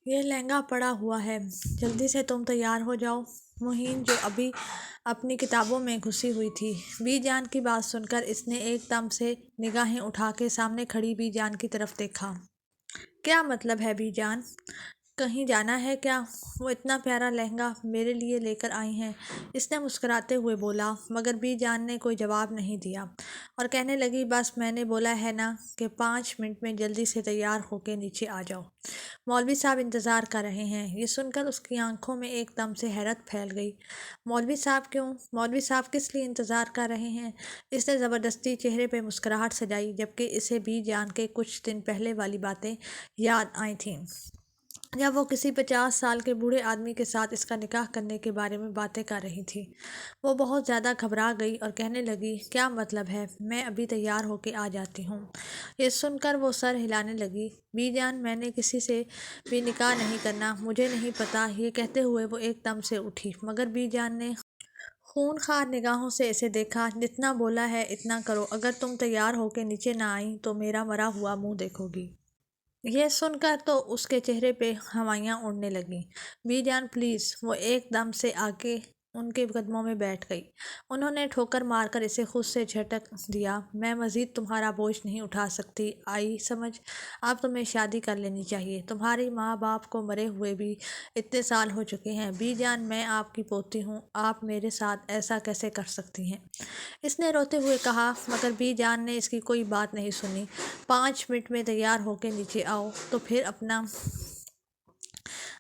یہ لہنگا پڑا ہوا ہے، جلدی سے تم تیار ہو جاؤ۔ معین جو ابھی اپنی کتابوں میں گھسی ہوئی تھی، بی جان کی بات سن کر اس نے ایک دم سے نگاہیں اٹھا کے سامنے کھڑی بی جان کی طرف دیکھا۔ کیا مطلب ہے بی جان؟ کہیں جانا ہے کیا؟ وہ اتنا پیارا لہنگا میرے لیے لے کر آئی ہیں، اس نے مسکراتے ہوئے بولا، مگر بی جان نے کوئی جواب نہیں دیا اور کہنے لگی، بس میں نے بولا ہے نا کہ 5 منٹ میں جلدی سے تیار ہو کے نیچے آ جاؤ۔ مولوی صاحب انتظار کر رہے ہیں۔ یہ سن کر اس کی آنکھوں میں ایک دم سے حیرت پھیل گئی۔ مولوی صاحب کیوں؟ مولوی صاحب کس لیے انتظار کر رہے ہیں؟ اس نے زبردستی چہرے پہ مسکراہٹ سجائی، جبکہ اسے بی جان کے کچھ دن پہلے والی باتیں یاد آئی تھیں، جب وہ کسی 50 سال کے بوڑھے آدمی کے ساتھ اس کا نکاح کرنے کے بارے میں باتیں کر رہی تھی۔ وہ بہت زیادہ گھبرا گئی اور کہنے لگی، کیا مطلب ہے؟ میں ابھی تیار ہو کے آ جاتی ہوں۔ یہ سن کر وہ سر ہلانے لگی۔ بی جان، میں نے کسی سے بھی نکاح نہیں کرنا، مجھے نہیں پتا۔ یہ کہتے ہوئے وہ ایک دم سے اٹھی، مگر بی جان نے خون خوار نگاہوں سے اسے دیکھا۔ جتنا بولا ہے اتنا کرو، اگر تم تیار ہو کے نیچے نہ آئی تو میرا مرا ہوا منہ دیکھو گی۔ یہ سن کر تو اس کے چہرے پہ ہوائیاں اڑنے لگیں۔ بی جان پلیز! وہ ایک دم سے آگے ان کے قدموں میں بیٹھ گئی۔ انہوں نے ٹھوکر مار کر اسے خود سے جھٹک دیا۔ میں مزید تمہارا بوجھ نہیں اٹھا سکتی، آئی سمجھ؟ اب تمہیں شادی کر لینی چاہیے۔ تمہاری ماں باپ کو مرے ہوئے بھی اتنے سال ہو چکے ہیں۔ بی جان، میں آپ کی پوتی ہوں، آپ میرے ساتھ ایسا کیسے کر سکتی ہیں؟ اس نے روتے ہوئے کہا، مگر بی جان نے اس کی کوئی بات نہیں سنی۔ 5 منٹ میں تیار ہو کے نیچے آؤ، تو پھر اپنا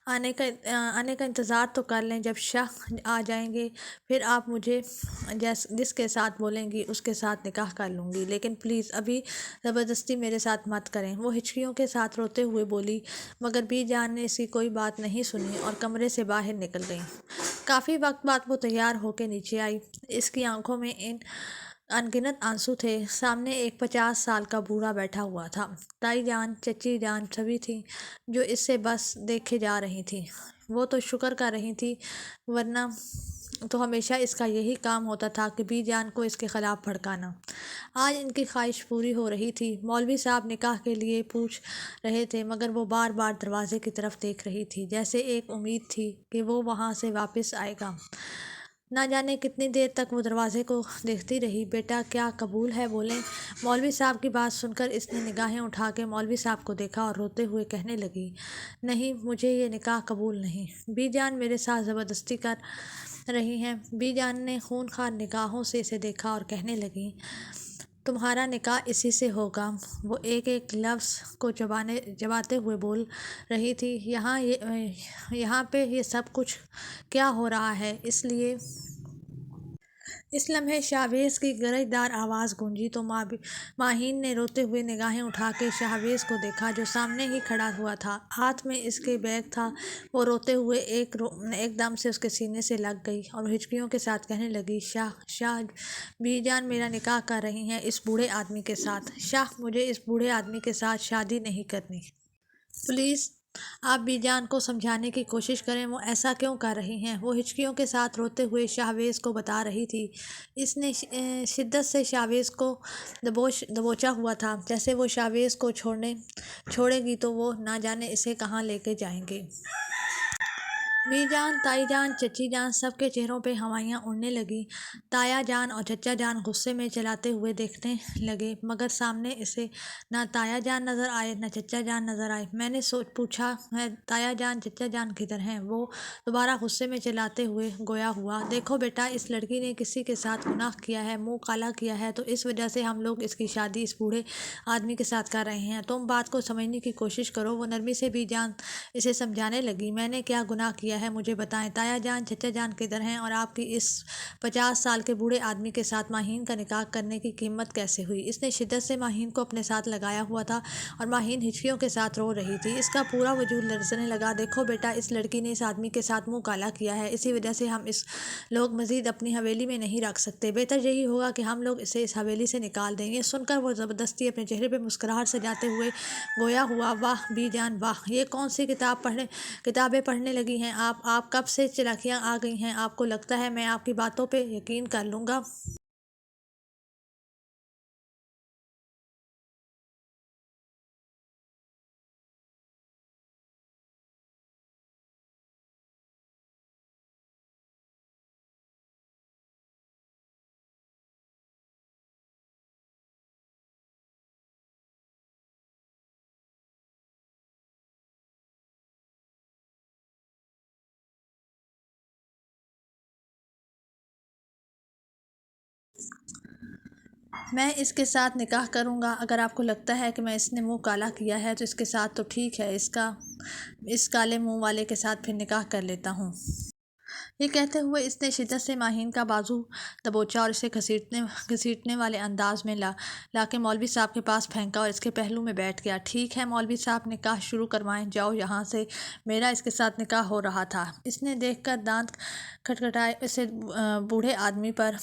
آنے کا انتظار تو کر لیں۔ جب شاہ آ جائیں گے پھر آپ مجھے جس کے ساتھ بولیں گی اس کے ساتھ نکاح کر لوں گی، لیکن پلیز ابھی زبردستی میرے ساتھ مت کریں۔ وہ ہچکیوں کے ساتھ روتے ہوئے بولی، مگر بی جان نے اس کی کوئی بات نہیں سنی اور کمرے سے باہر نکل گئی۔ کافی وقت بعد وہ تیار ہو کے نیچے آئی۔ اس کی آنکھوں میں انگنت آنسو تھے۔ سامنے ایک 50 سال کا بوڑھا بیٹھا ہوا تھا۔ تائی جان، چچی جان سبھی تھیں جو اس سے بس دیکھے جا رہی تھیں۔ وہ تو شکر کر رہی تھیں، ورنہ تو ہمیشہ اس کا یہی کام ہوتا تھا کہ بی جان کو اس کے خلاف بھڑکانا۔ آج ان کی خواہش پوری ہو رہی تھی۔ مولوی صاحب نکاح کے لیے پوچھ رہے تھے، مگر وہ بار بار دروازے کی طرف دیکھ رہی تھی، جیسے ایک امید تھی کہ وہ وہاں سے واپس آئے گا۔ نہ جانے کتنی دیر تک وہ دروازے کو دیکھتی رہی۔ بیٹا کیا قبول ہے؟ بولیں۔ مولوی صاحب کی بات سن کر اس نے نگاہیں اٹھا کے مولوی صاحب کو دیکھا اور روتے ہوئے کہنے لگی، نہیں، مجھے یہ نکاح قبول نہیں۔ بی جان میرے ساتھ زبردستی کر رہی ہیں۔ بی جان نے خون خوار نگاہوں سے اسے دیکھا اور کہنے لگی، تمہارا نکاح اسی سے ہوگا۔ وہ ایک ایک لفظ کو چباتے ہوئے بول رہی تھی، یہاں پہ یہ سب کچھ کیا ہو رہا ہے؟ اس لمحے شاہویز کی گرجدار آواز گونجی تو ماہین نے روتے ہوئے نگاہیں اٹھا کے شاہویز کو دیکھا، جو سامنے ہی کھڑا ہوا تھا۔ ہاتھ میں اس کے بیگ تھا۔ وہ روتے ہوئے ایک دم سے اس کے سینے سے لگ گئی اور ہچکیوں کے ساتھ کہنے لگی، شاہ بی جان میرا نکاح کر رہی ہیں اس بوڑھے آدمی کے ساتھ۔ شاہ، مجھے اس بوڑھے آدمی کے ساتھ شادی نہیں کرنی۔ پلیز آپ بی جان کو سمجھانے کی کوشش کریں، وہ ایسا کیوں کر رہی ہیں؟ وہ ہچکیوں کے ساتھ روتے ہوئے شاہویز کو بتا رہی تھی۔ اس نے شدت سے شاہویز کو دبوچا ہوا تھا، جیسے وہ شاہویز کو چھوڑے گی تو وہ نہ جانے اسے کہاں لے کے جائیں گے۔ بی جان، تائی جان، چچی جان سب کے چہروں پہ ہوائیاں اڑنے لگیں۔ تایا جان اور چچا جان غصے میں چلاتے ہوئے دیکھنے لگے، مگر سامنے اسے نہ تایا جان نظر آئے نہ چچا جان نظر آئے۔ میں نے پوچھا ہے تایا جان چچا جان کدھر ہیں؟ وہ دوبارہ غصے میں چلاتے ہوئے گویا ہوا، دیکھو بیٹا، اس لڑکی نے کسی کے ساتھ گناہ کیا ہے، منہ کالا کیا ہے، تو اس وجہ سے ہم لوگ اس کی شادی اس بوڑھے آدمی کے ساتھ کر رہے ہیں۔ تم بات کو سمجھنے کی کوشش کرو۔ وہ نرمی سے بی جان اسے سمجھانے لگی، میں نے کیا گناہ کیا ہے مجھے بتائیں۔ تایا جان چچا جان کدھر ہیں؟ اور آپ کی اس 50 سال کے بوڑھے آدمی کے ساتھ ماہین کا نکاح کرنے کی ہمت کیسے ہوئی؟ اس نے شدت سے ماہین کو اپنے ساتھ لگایا ہوا تھا اور ماہین ہچکیوں کے ساتھ رو رہی تھی۔ اس کا پورا وجود لرزنے لگا۔ دیکھو بیٹا، اس لڑکی نے اس آدمی کے ساتھ منہ کالا کیا ہے، اسی وجہ سے ہم لوگ مزید اپنی حویلی میں نہیں رکھ سکتے۔ بہتر یہی ہوگا کہ ہم لوگ اسے اس حویلی سے نکال دیں۔ یہ سن کر وہ زبردستی اپنے چہرے پہ مسکراہٹ سجاتے ہوئے گویا ہوا، واہ بی جان واہ، یہ کون سی کتابیں پڑھنے لگی ہیں آپ کب سے چلاکیاں آ گئی ہیں آپ کو؟ لگتا ہے میں آپ کی باتوں پہ یقین کر لوں گا۔ میں اس کے ساتھ نکاح کروں گا۔ اگر آپ کو لگتا ہے کہ میں اس نے منہ کالا کیا ہے تو اس کے ساتھ تو ٹھیک ہے، اس کالے منہ والے کے ساتھ پھر نکاح کر لیتا ہوں۔ یہ کہتے ہوئے اس نے شدت سے ماہین کا بازو دبوچا اور اسے گھسیٹنے والے انداز میں لا کے مولوی صاحب کے پاس پھینکا اور اس کے پہلو میں بیٹھ گیا۔ ٹھیک ہے مولوی صاحب، نکاح شروع کروائیں، جاؤ یہاں سے، میرا اس کے ساتھ نکاح ہو رہا تھا۔ اس نے دیکھ کر دانت کھٹکھٹائے اسے بوڑھے آدمی پر۔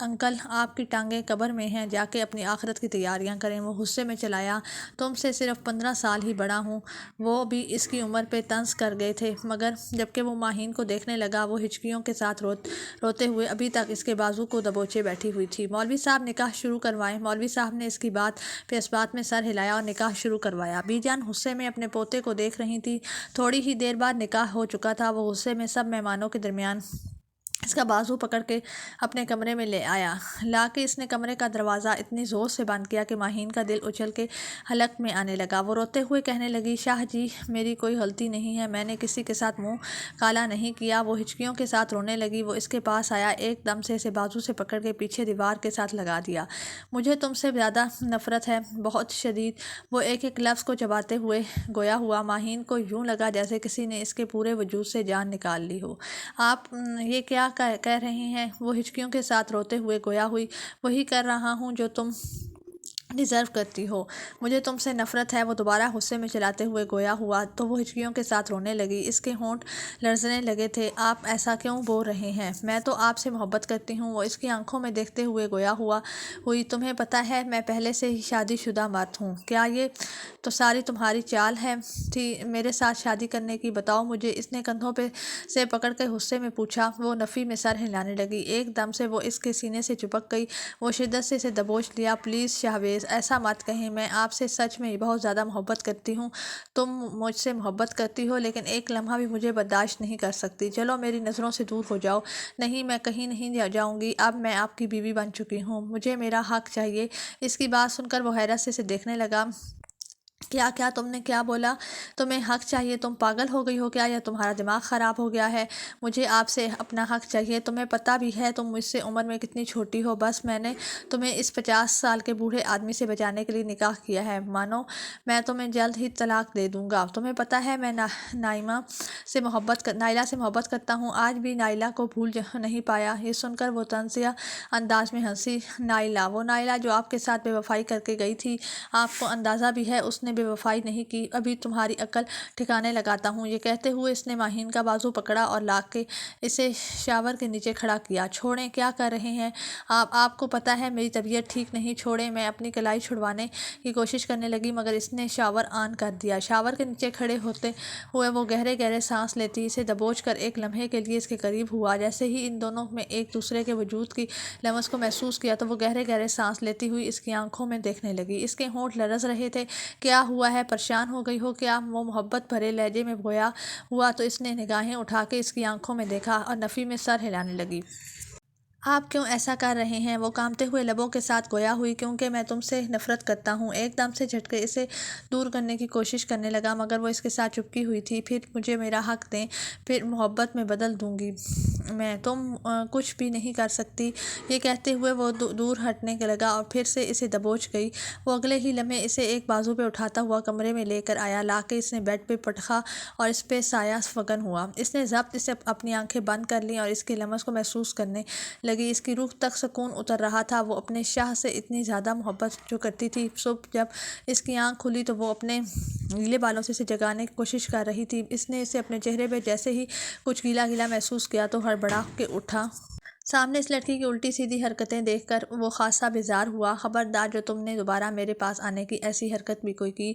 انکل، آپ کی ٹانگیں قبر میں ہیں، جا کے اپنی آخرت کی تیاریاں کریں۔ وہ غصے میں چلایا، تم سے صرف 15 سال ہی بڑا ہوں۔ وہ بھی اس کی عمر پہ طنز کر گئے تھے، مگر جبکہ وہ ماہین کو دیکھنے لگا وہ ہچکیوں کے ساتھ روتے ہوئے ابھی تک اس کے بازو کو دبوچے بیٹھی ہوئی تھی۔ مولوی صاحب، نکاح شروع کروائیں۔ مولوی صاحب نے اس کی بات پہ اس بات میں سر ہلایا اور نکاح شروع کروایا۔ بی جان غصے میں اپنے پوتے کو دیکھ رہی تھی۔ تھوڑی ہی دیر بعد نکاح ہو چکا تھا۔ وہ غصے میں سب مہمانوں کے درمیان اس کا بازو پکڑ کے اپنے کمرے میں لے آیا۔ لا کے اس نے کمرے کا دروازہ اتنی زور سے بند کیا کہ ماہین کا دل اچھل کے حلق میں آنے لگا۔ وہ روتے ہوئے کہنے لگی، شاہ جی، میری کوئی غلطی نہیں ہے، میں نے کسی کے ساتھ منہ کالا نہیں کیا۔ وہ ہچکیوں کے ساتھ رونے لگی۔ وہ اس کے پاس آیا، ایک دم سے اسے بازو سے پکڑ کے پیچھے دیوار کے ساتھ لگا دیا۔ مجھے تم سے زیادہ نفرت ہے، بہت شدید۔ وہ ایک ایک لفظ کو چباتے ہوئے گویا ہوا۔ ماہین کو یوں لگا جیسے کسی نے اس کے پورے وجود سے جان نکال لی ہو۔ آپ یہ کیا کہہ رہی ہیں؟ وہ ہچکیوں کے ساتھ روتے ہوئے گویا ہوئی۔ وہی کر رہا ہوں جو تم ڈیزرو کرتی ہو، مجھے تم سے نفرت ہے۔ وہ دوبارہ غصے میں چلاتے ہوئے گویا ہوا تو وہ ہچکیوں کے ساتھ رونے لگی۔ اس کے ہونٹ لرزنے لگے تھے۔ آپ ایسا کیوں بول رہے ہیں؟ میں تو آپ سے محبت کرتی ہوں۔ وہ اس کی آنکھوں میں دیکھتے ہوئے گویا ہوئی۔ تمہیں پتہ ہے میں پہلے سے ہی شادی شدہ مرد ہوں۔ کیا یہ تو ساری تمہاری چال تھی میرے ساتھ شادی کرنے کی؟ بتاؤ مجھے۔ اس نے کندھوں سے پکڑ کے غصے میں پوچھا۔ وہ نفی میں سر ہلانے لگی۔ ایک دم سے وہ اس کے سینے سے چپک گئی۔ وہ شدت سے اسے دبوچ لیا۔ پلیز شہباز، ایسا مت کہیں، میں آپ سے سچ میں بہت زیادہ محبت کرتی ہوں۔ تم مجھ سے محبت کرتی ہو لیکن ایک لمحہ بھی مجھے برداشت نہیں کر سکتی۔ چلو میری نظروں سے دور ہو جاؤ۔ نہیں، میں کہیں نہیں جاؤں گی۔ اب میں آپ کی بیوی بن چکی ہوں، مجھے میرا حق چاہیے۔ اس کی بات سن کر وہ حیرت سے اسے دیکھنے لگا۔ کیا تم نے کیا بولا؟ تمہیں حق چاہیے؟ تم پاگل ہو گئی ہو کیا، یا تمہارا دماغ خراب ہو گیا ہے؟ مجھے آپ سے اپنا حق چاہیے۔ تمہیں پتہ بھی ہے تم مجھ سے عمر میں کتنی چھوٹی ہو۔ بس میں نے تمہیں اس 50 سال کے بوڑھے آدمی سے بچانے کے لیے نکاح کیا ہے۔ مانو میں تمہیں جلد ہی طلاق دے دوں گا۔ تمہیں پتہ ہے میں نائلہ سے محبت کرتا ہوں، آج بھی نائلہ کو بھول نہیں پایا۔ یہ سن کر وہ طنزیہ انداز میں ہنسی۔ نائلہ؟ وہ نائلہ جو آپ کے ساتھ بے وفائی کر کے گئی تھی؟ آپ کو اندازہ بھی ہے اس نے بے وفائی نہیں کی؟ ابھی تمہاری عقل ٹھکانے لگاتا ہوں۔ یہ کہتے ہوئے اس نے ماہین کا بازو پکڑا اور لا کے اسے شاور کے نیچے کھڑا کیا۔ چھوڑیں، کیا کر رہے ہیں آپ کو پتہ ہے میری طبیعت ٹھیک نہیں۔ چھوڑیں۔ میں اپنی کلائی چھڑوانے کی کوشش کرنے لگی مگر اس نے شاور آن کر دیا۔ شاور کے نیچے کھڑے ہوتے ہوئے وہ گہرے گہرے سانس لیتی، اسے دبوچ کر ایک لمحے کے لیے اس کے قریب ہوا۔ جیسے ہی ان دونوں میں ایک دوسرے کے وجود کی لمس کو محسوس کیا تو وہ گہرے گہرے سانس لیتی ہوئی اس کی آنکھوں میں دیکھنے لگی۔ اس کے ہونٹ لرز رہے تھے۔ کیا ہوا ہے؟ پریشان ہو گئی ہو کیا؟ وہ محبت بھرے لہجے میں گویا ہوا تو اس نے نگاہیں اٹھا کے اس کی آنکھوں میں دیکھا اور نفی میں سر ہلانے لگی۔ آپ کیوں ایسا کر رہے ہیں؟ وہ کانپتے ہوئے لبوں کے ساتھ گویا ہوئی۔ کیونکہ میں تم سے نفرت کرتا ہوں۔ ایک دم سے جھٹکے اسے دور کرنے کی کوشش کرنے لگا مگر وہ اس کے ساتھ چپکی ہوئی تھی۔ پھر مجھے میرا حق دیں، پھر محبت میں بدل دوں گی میں، تم کچھ بھی نہیں کر سکتی۔ یہ کہتے ہوئے وہ دور ہٹنے لگا اور پھر سے اسے دبوچ گئی۔ وہ اگلے ہی لمحے اسے ایک بازو پہ اٹھاتا ہوا کمرے میں لے کر آیا۔ لا کے اس نے بیڈ پہ پٹخا اور اس پہ سایہ فگن ہوا۔ اس نے ضبط سے اپنی آنکھیں بند کر لیں اور اس کے لمس کو محسوس کرنے لگی۔ اس کی روح تک سکون اتر رہا تھا۔ وہ اپنے شاہ سے اتنی زیادہ محبت جو کرتی تھی، صبح جب اس کی آنکھ کھلی تو وہ اپنے گیلے بالوں سے اسے جگانے کی کوشش کر رہی تھی۔ اس نے اسے اپنے چہرے پہ جیسے ہی کچھ گیلا گیلا محسوس کیا تو ہڑبڑا کے اٹھا۔ سامنے اس لڑکی کی الٹی سیدھی حرکتیں دیکھ کر وہ خاصا بیزار ہوا۔ خبردار، جو تم نے دوبارہ میرے پاس آنے کی ایسی حرکت بھی کوئی کی،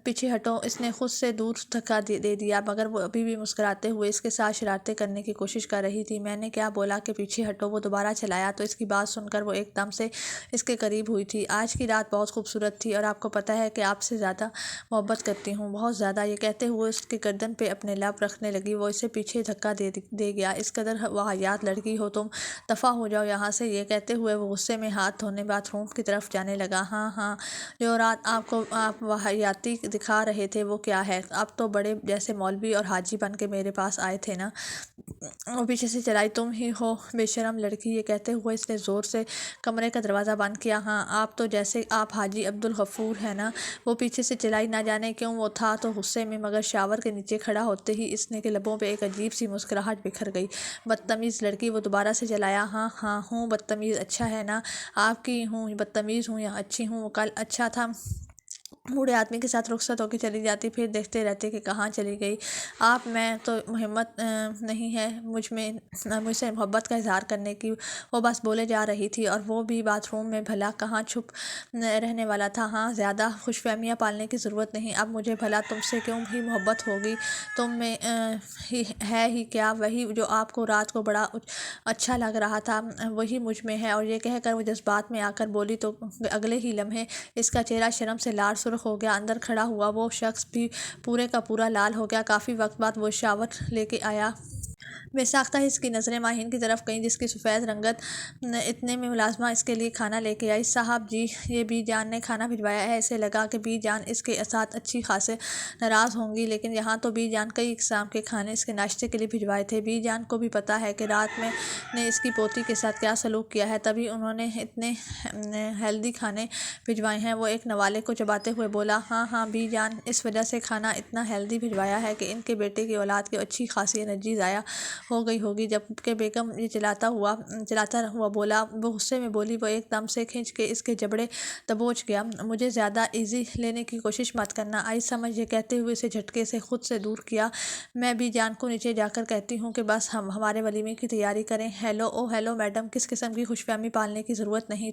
پیچھے ہٹو۔ اس نے خود سے دور دھکا دے دیا مگر وہ ابھی بھی مسکراتے ہوئے اس کے ساتھ شرارتیں کرنے کی کوشش کر رہی تھی۔ میں نے کیا بولا کہ پیچھے ہٹو؟ وہ دوبارہ چلایا تو اس کی بات سن کر وہ ایک دم سے اس کے قریب ہوئی تھی۔ آج کی رات بہت خوبصورت تھی اور آپ کو پتہ ہے کہ آپ سے زیادہ محبت کرتی ہوں، بہت زیادہ۔ یہ کہتے ہوئے اس کے گردن پہ اپنے لب رکھنے لگی۔ وہ اسے پیچھے دھکا دے گیا۔ اس قدر واہیات لڑکی ہو تم، دفع ہو جاؤ یہاں سے۔ یہ کہتے ہوئے وہ غصے میں ہاتھ دھونے باتھ روم کی طرف جانے لگا۔ ہاں ہاں، جو رات آپ واہیاتی دکھا رہے تھے وہ کیا ہے؟ اب تو بڑے جیسے مولوی اور حاجی بن کے میرے پاس آئے تھے نا؟ وہ پیچھے سے چلائی، تم ہی ہو بے شرم لڑکی۔ یہ کہتے ہوئے اس نے زور سے کمرے کا دروازہ بند کیا۔ ہاں، آپ تو جیسے آپ حاجی عبدالغفور ہیں نا؟ وہ پیچھے سے چلائی۔ نہ جانے کیوں وہ تھا تو غصے میں، مگر شاور کے نیچے کھڑا ہوتے ہی اس نے کے لبوں پہ ایک عجیب سی مسکراہٹ بکھر گئی۔ بدتمیز لڑکی، وہ دوبارہ سے چلایا۔ ہاں ہاں ہوں بدتمیز، اچھا ہے نا؟ آپ کی ہوں بدتمیز ہوں یا اچھی ہوں؟ وہ کل اچھا تھا، بوڑھے آدمی کے ساتھ رخصت ہو کے چلی جاتی، پھر دیکھتے رہتے کہ کہاں چلی گئی۔ آپ میں تو ہمت نہیں ہے مجھ سے محبت کا اظہار کرنے کی۔ وہ بس بولے جا رہی تھی، اور وہ بھی باتھ روم میں، بھلا کہاں چھپ رہنے والا تھا؟ ہاں، زیادہ خوش فہمیاں پالنے کی ضرورت نہیں۔ اب مجھے بھلا تم سے کیوں ہی محبت ہوگی؟ تم میں ہے ہی کیا؟ وہی جو آپ کو رات کو بڑا اچھا لگ رہا تھا وہی مجھ میں ہے۔ اور یہ کہہ کر وہ جذبات میں آ کر بولی تو اگلے ہی لمحے اس کا چہرہ شرم سے لال سرخ ہو گیا۔ اندر کھڑا ہوا وہ شخص بھی پورے کا پورا لال ہو گیا۔ کافی وقت بعد وہ شاور لے کے آیا۔ بے ساختہ ہی اس کی نظریں ماہین کی طرف گئیں، جس کی سفید رنگت اتنے میں ملازمہ اس کے لیے کھانا لے کے آئی۔ صاحب جی، یہ بی جان نے کھانا بھجوایا ہے۔ اسے لگا کہ بی جان اس کے ساتھ اچھی خاصے ناراض ہوں گی، لیکن یہاں تو بی جان کئی اقسام کے کھانے اس کے ناشتے کے لیے بھجوائے تھے۔ بی جان کو بھی پتہ ہے کہ رات میں نے اس کی پوتی کے ساتھ کیا سلوک کیا ہے، تبھی انہوں نے اتنے ہیلدی کھانے بھجوائے ہیں۔ وہ ایک نوالے کو چباتے ہوئے بولا۔ ہاں ہاں بی جان، اس وجہ سے کھانا اتنا ہیلدی بھجوایا ہے کہ ان کے بیٹے کی اولاد کی اچھی خاصی انرجی ضائع ہو گئی ہوگی۔ جبکہ بیگم یہ چلاتا ہوا بولا۔ وہ غصے میں بولی۔ وہ ایک دم سے کھنچ کے اس کے جبڑے دبوچ گیا۔ مجھے زیادہ ایزی لینے کی کوشش مت کرنا، آئی سمجھ؟ یہ کہتے ہوئے اسے جھٹکے سے خود سے دور کیا۔ میں بی جان کو نیچے جا کر کہتی ہوں کہ بس ہمارے ولیمے کی تیاری کریں۔ ہیلو او ہیلو میڈم، کس قسم کی خوش فہمی پالنے کی ضرورت نہیں،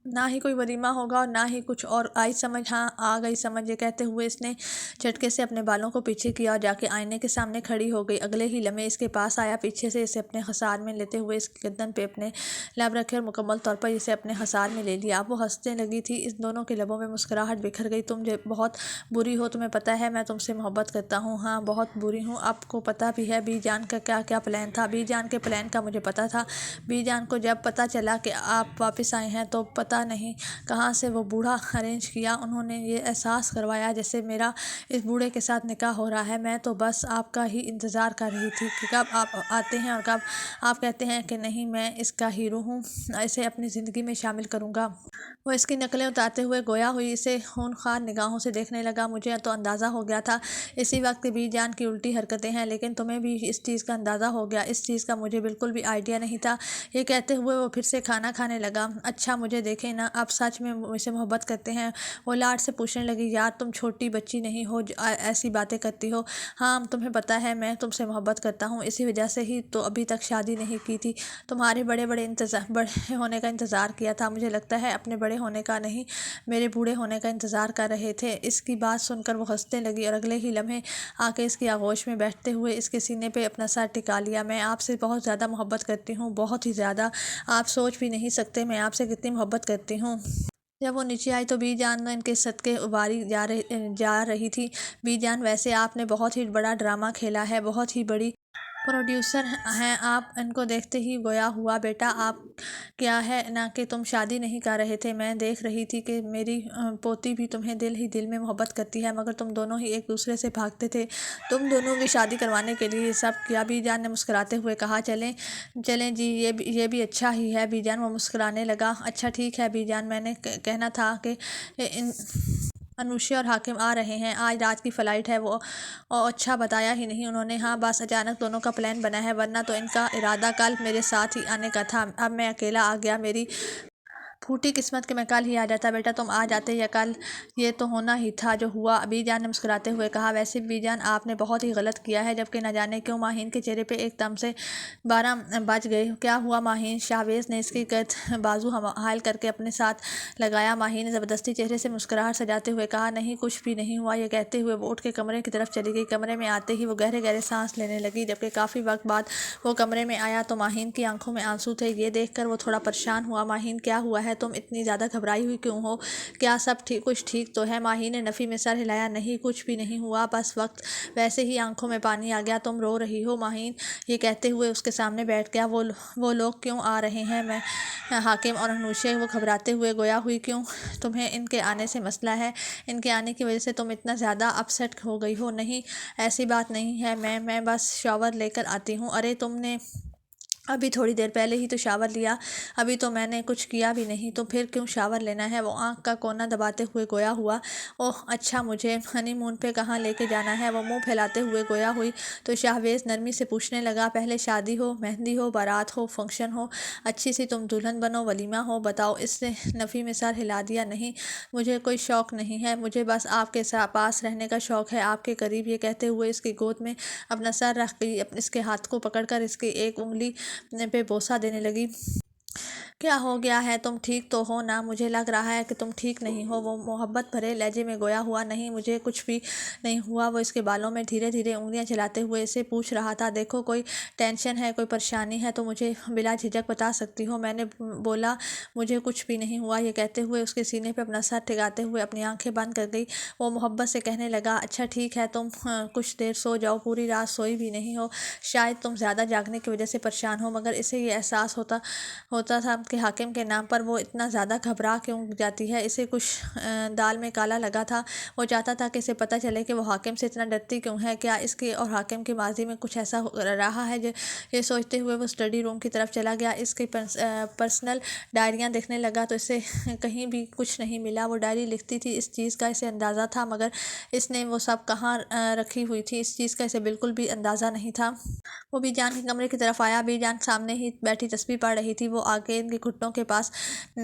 نہ ہی کوئی ولیمہ ہوگا اور نہ ہی کچھ اور، آئی سمجھ؟ ہاں آ گئی سمجھ۔ یہ کہتے ہوئے اس نے جھٹکے سے اپنے بالوں کو پیچھے کیا اور جا کے آئینے کے سامنے کھڑی ہو گئی۔ اگلے ہی لمحے اس کے پاس آیا، پیچھے سے اسے اپنے حصار میں لیتے ہوئے اس کی گردن پہ اپنے لب رکھے اور مکمل طور پر اسے اپنے حصار میں لے لیا۔ اب وہ ہنسنے لگی تھی، ان دونوں کے لبوں پہ مسکراہٹ بکھر گئی۔ تم بہت بری ہو، تمہیں پتہ ہے میں تم سے محبت کرتا ہوں۔ ہاں بہت بری ہوں، آپ کو پتہ بھی ہے بی جان کا کیا کیا پلان تھا؟ بی جان کے پلان کا مجھے پتہ تھا۔ بی جان کو جب پتہ چلا کہ آپ واپس آئے ہیں تو پتہ نہیں کہاں سے وہ بوڑھا ارینج کیا۔ انہوں نے یہ احساس کروایا جیسے میرا اس بوڑھے کے ساتھ نکاح ہو رہا ہے۔ میں تو بس آپ کا ہی انتظار کر رہی تھی کہ کب آپ آتے ہیں اور کب آپ کہتے ہیں کہ نہیں میں اس کا ہیرو ہوں، اسے اپنی زندگی میں شامل کروں گا۔ وہ اس کی نقلیں اتارتے ہوئے گویا ہوئی اسے خونخوار نگاہوں سے دیکھنے لگا۔ مجھے تو اندازہ ہو گیا تھا اسی وقت بی جان کی الٹی حرکتیں ہیں، لیکن تمہیں بھی اس چیز کا اندازہ ہو گیا؟ اس چیز کا مجھے بالکل بھی آئیڈیا نہیں تھا۔ یہ کہتے ہوئے وہ پھر سے کھانا کھانے لگا۔ اچھا مجھے دیکھیں نا، آپ سچ میں مجھ سے محبت کرتے ہیں؟ وہ لاڈ سے پوچھنے لگی۔ یار تم چھوٹی بچی نہیں ہو جو ایسی باتیں کرتی ہو۔ ہاں تمہیں پتہ ہے میں تم سے محبت کرتا ہوں، اسی وجہ سے ہی تو ابھی تک شادی نہیں کی تھی، تمہارے بڑے ہونے کا انتظار کیا تھا۔ مجھے لگتا ہے اپنے بڑے ہونے کا نہیں، میرے بوڑھے ہونے کا انتظار کر رہے تھے۔ اس کی بات سن کر وہ ہنسنے لگی اور اگلے ہی لمحے آ کے اس کی آغوش میں بیٹھتے ہوئے اس کے سینے پہ اپنا سر ٹکا لیا۔ میں آپ سے بہت زیادہ محبت کرتی ہوں، بہت ہی زیادہ، آپ سوچ بھی نہیں سکتے میں آپ سے کتنی محبت کرتی ہوں۔ جب وہ نیچے آئی تو بی جان ان کے صدقے اباری جا رہی تھی۔ بی جان، ویسے آپ نے بہت ہی بڑا ڈرامہ کھیلا ہے، بہت ہی بڑی پروڈیوسر ہیں آپ۔ ان کو دیکھتے ہی گویا ہوا۔ بیٹا آپ کیا ہے نا کہ تم شادی نہیں کر رہے تھے، میں دیکھ رہی تھی کہ میری پوتی بھی تمہیں دل ہی دل میں محبت کرتی ہے، مگر تم دونوں ہی ایک دوسرے سے بھاگتے تھے، تم دونوں کی شادی کروانے کے لیے یہ سب کیا۔ بی جان نے مسکراتے ہوئے کہا۔ چلیں جی، یہ بھی اچھا ہی ہے بی جان۔ وہ مسکرانے لگا۔ اچھا ٹھیک ہے بی جان، میں نے کہنا تھا کہ انوشے اور حاکم آ رہے ہیں، آج رات کی فلائٹ ہے۔ وہ اچھا بتایا ہی نہیں انہوں نے؟ ہاں بس اچانک دونوں کا پلان بنا ہے، ورنہ تو ان کا ارادہ کل میرے ساتھ ہی آنے کا تھا۔ اب میں اکیلا آ گیا، میری پھوٹی قسمت کہ میں کل ہی آ جاتا۔ بیٹا تم آ جاتے یا کل، یہ تو ہونا ہی تھا جو ہوا، بی جان نے مسکراتے ہوئے کہا۔ ویسے بی جان آپ نے بہت ہی غلط کیا ہے، جبکہ نہ جانے کیوں ماہین کے چہرے پہ ایک دم سے 12 بج گئے۔ کیا ہوا ماہین؟ شاہویز نے اس کی گرد بازو حائل کر کے اپنے ساتھ لگایا۔ ماہین نے زبردستی چہرے سے مسکراہٹ سجاتے ہوئے کہا۔ نہیں کچھ بھی نہیں ہوا۔ یہ کہتے ہوئے وہ اٹھ کے کمرے کی طرف چلی گئی۔ کمرے میں آتے ہی وہ گہرے گہرے سانس لینے لگی۔ جبکہ کافی وقت بعد وہ کمرے میں آیا تو ماہین کی آنکھوں میں آنسو تھے۔ یہ دیکھ کر وہ تھوڑا پریشان ہوا۔ ماہین کیا ہوا ہے؟ ہے؟ تم اتنی زیادہ گھبرائی ہوئی کیوں ہو؟ کیا سب کچھ ٹھیک تو ہے؟ ماہی نے نفی میں سر ہلایا۔ نہیں، کچھ بھی نہیں ہوا، بس وقت ویسے ہی آنکھوں میں پانی آ گیا۔ تم رو رہی ہو؟ ماہی یہ کہتے ہوئے اس کے سامنے بیٹھ گیا۔ وہ لوگ کیوں آ رہے ہیں؟ میں حاکم اور انوشے۔ وہ گھبراتے ہوئے گویا ہوئی کیوں؟ تمہیں ان کے آنے سے مسئلہ ہے؟ ان کے آنے کی وجہ سے تم اتنا زیادہ اپسیٹ ہو گئی ہو؟ نہیں، ایسی بات نہیں ہے، میں بس شاور لے کر آتی ہوں۔ ارے تم نے ابھی تھوڑی دیر پہلے ہی تو شاور لیا۔ ابھی تو میں نے کچھ کیا بھی نہیں، تو پھر کیوں شاور لینا ہے؟ وہ آنکھ کا کونا دباتے ہوئے گویا ہوا۔ اوہ اچھا، مجھے ہنی مون پہ کہاں لے کے جانا ہے؟ وہ منہ پھیلاتے ہوئے گویا ہوئی تو شاہویز نرمی سے پوچھنے لگا، پہلے شادی ہو، مہندی ہو، بارات ہو، فنکشن ہو، اچھی سی تم دلہن بنو، ولیمہ ہو، بتاؤ۔ اس نے نفی میں سر ہلا دیا۔ نہیں، مجھے کوئی شوق نہیں ہے، مجھے بس آپ کے پاس رہنے کا شوق ہے، آپ کے قریب۔ یہ کہتے ہوئے اس کی گود میں اپنا سر رکھ گئی، اس کے ہاتھ کو پکڑ کر اس کی ایک انگلی پہ بوسہ دینے لگی۔ کیا ہو گیا ہے؟ تم ٹھیک تو ہو نا؟ مجھے لگ رہا ہے کہ تم ٹھیک نہیں ہو۔ وہ محبت بھرے لہجے میں گویا ہوا۔ نہیں، مجھے کچھ بھی نہیں ہوا۔ وہ اس کے بالوں میں دھیرے دھیرے انگلیاں چلاتے ہوئے اسے پوچھ رہا تھا، دیکھو کوئی ٹینشن ہے، کوئی پریشانی ہے تو مجھے بلا جھجک بتا سکتی ہو۔ میں نے بولا مجھے کچھ بھی نہیں ہوا۔ یہ کہتے ہوئے اس کے سینے پہ اپنا سر ٹکاتے ہوئے اپنی آنکھیں بند کر گئی۔ وہ محبت سے کہنے لگا، اچھا ٹھیک ہے، تم کچھ دیر سو جاؤ، پوری رات سوئی بھی نہیں ہو، شاید تم زیادہ جاگنے کی وجہ سے پریشان ہو۔ مگر اسے یہ احساس ہوتا تھا کہ حاکم کے نام پر وہ اتنا زیادہ گھبرا کیوں جاتی ہے۔ اسے کچھ دال میں کالا لگا تھا۔ وہ چاہتا تھا کہ اسے پتہ چلے کہ وہ حاکم سے اتنا ڈرتی کیوں ہے۔ کیا اس کے اور حاکم کے ماضی میں کچھ ایسا رہا ہے؟ یہ سوچتے ہوئے وہ اسٹڈی روم کی طرف چلا گیا۔ اس کی پرسنل ڈائریاں دیکھنے لگا تو اسے کہیں بھی کچھ نہیں ملا۔ وہ ڈائری لکھتی تھی، اس چیز کا اسے اندازہ تھا، مگر اس نے وہ سب کہاں رکھی ہوئی تھی، اس چیز کا اسے بالکل بھی اندازہ نہیں تھا۔ وہ بی جان کے کمرے کی طرف آیا۔ بی جان سامنے ہی بیٹھی تسبیح پڑھ رہی تھی۔ وہ آگے ان کے گھٹنوں کے پاس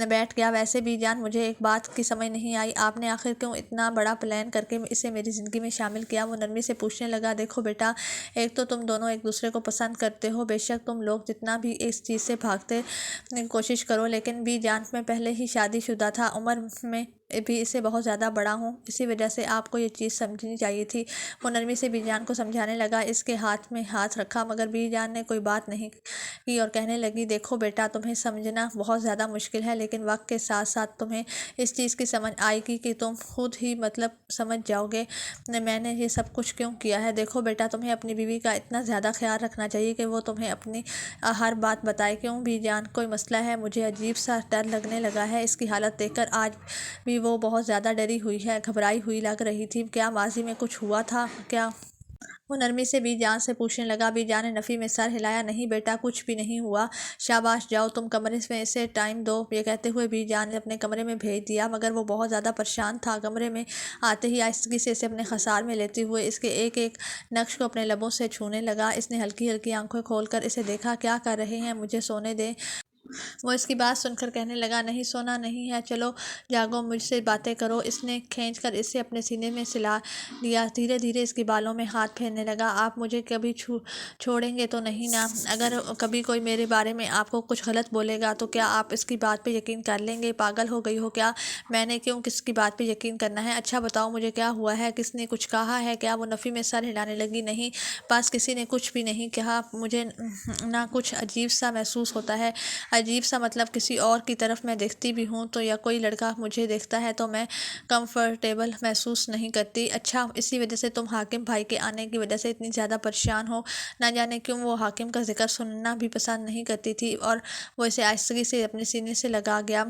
بیٹھ گیا۔ ویسے بی جان، مجھے ایک بات کی سمجھ نہیں آئی، آپ نے آخر کیوں اتنا بڑا پلان کر کے اسے میری زندگی میں شامل کیا؟ وہ نرمی سے پوچھنے لگا، دیکھو بیٹا، ایک تو تم دونوں ایک دوسرے کو پسند کرتے ہو، بے شک تم لوگ جتنا بھی اس چیز سے بھاگتے کوشش کرو، لیکن بی جان میں پہلے ہی شادی شدہ تھا، عمر میں بھی اس سے بہت زیادہ بڑا ہوں، اسی وجہ سے آپ کو یہ چیز سمجھنی چاہیے تھی۔ وہ نرمی سے بی جان کو سمجھانے لگا۔ اس کے ہاتھ میں ہاتھ رکھا، مگر بی جان نے کوئی بات نہیں کی اور کہنے لگی، دیکھو بیٹا، تمہیں سمجھنا بہت زیادہ مشکل ہے، لیکن وقت کے ساتھ ساتھ تمہیں اس چیز کی سمجھ آئے گی کہ تم خود ہی سمجھ جاؤ گے میں نے یہ سب کچھ کیوں کیا ہے۔ دیکھو بیٹا، تمہیں اپنی بیوی کا اتنا زیادہ خیال رکھنا چاہیے کہ وہ تمہیں اپنی ہر بات بتائے۔ کیوں بی جان، کوئی مسئلہ ہے؟ مجھے عجیب سا ڈر لگنے لگا ہے اس کی حالت دیکھ کر۔ آج بھی وہ بہت زیادہ ڈری ہوئی ہے، گھبرائی ہوئی لگ رہی تھی۔ کیا ماضی میں کچھ ہوا تھا کیا؟ وہ نرمی سے بی جان سے پوچھنے لگا۔ بی جان نے نفی میں سر ہلایا۔ نہیں بیٹا، کچھ بھی نہیں ہوا۔ شاباش، جاؤ تم کمرے میں اسے ٹائم دو۔ یہ کہتے ہوئے بی جان نے اپنے کمرے میں بھیج دیا، مگر وہ بہت زیادہ پریشان تھا۔ کمرے میں آتے ہی آہستگی سے اسے اپنے خسار میں لیتے ہوئے اس کے ایک ایک نقش کو اپنے لبوں سے چھونے لگا۔ اس نے ہلکی ہلکی آنکھیں کھول کر اسے دیکھا۔ کیا کر رہے ہیں؟ مجھے سونے دیں۔ وہ اس کی بات سن کر کہنے لگا، نہیں سونا نہیں ہے، چلو جاگو، مجھ سے باتیں کرو۔ اس نے کھینچ کر اسے اپنے سینے میں سلا لیا، دھیرے دھیرے اس کے بالوں میں ہاتھ پھیرنے لگا۔ آپ مجھے کبھی چھوڑیں گے تو نہیں نا؟ اگر کبھی کوئی میرے بارے میں آپ کو کچھ غلط بولے گا تو کیا آپ اس کی بات پہ یقین کر لیں گے؟ پاگل ہو گئی ہو کیا؟ میں نے کیوں کس کی بات پہ یقین کرنا ہے؟ اچھا بتاؤ مجھے، کیا ہوا ہے؟ کس نے کچھ کہا ہے کیا؟ وہ نفی میں سر ہلانے لگی۔ نہیں، بس کسی نے کچھ بھی نہیں کہا، مجھے نہ کچھ عجیب سا محسوس ہوتا ہے۔ عجیب سا مطلب کسی اور کی طرف میں دیکھتی بھی ہوں تو یا کوئی لڑکا مجھے دیکھتا ہے تو میں کمفرٹیبل محسوس نہیں کرتی۔ اچھا، اسی وجہ سے تم حاکم بھائی کے آنے کی وجہ سے اتنی زیادہ پریشان ہو؟ نہ جانے کیوں وہ حاکم کا ذکر سننا بھی پسند نہیں کرتی تھی اور وہ اسے آہستگی سے اپنے سینے سے لگا گیا۔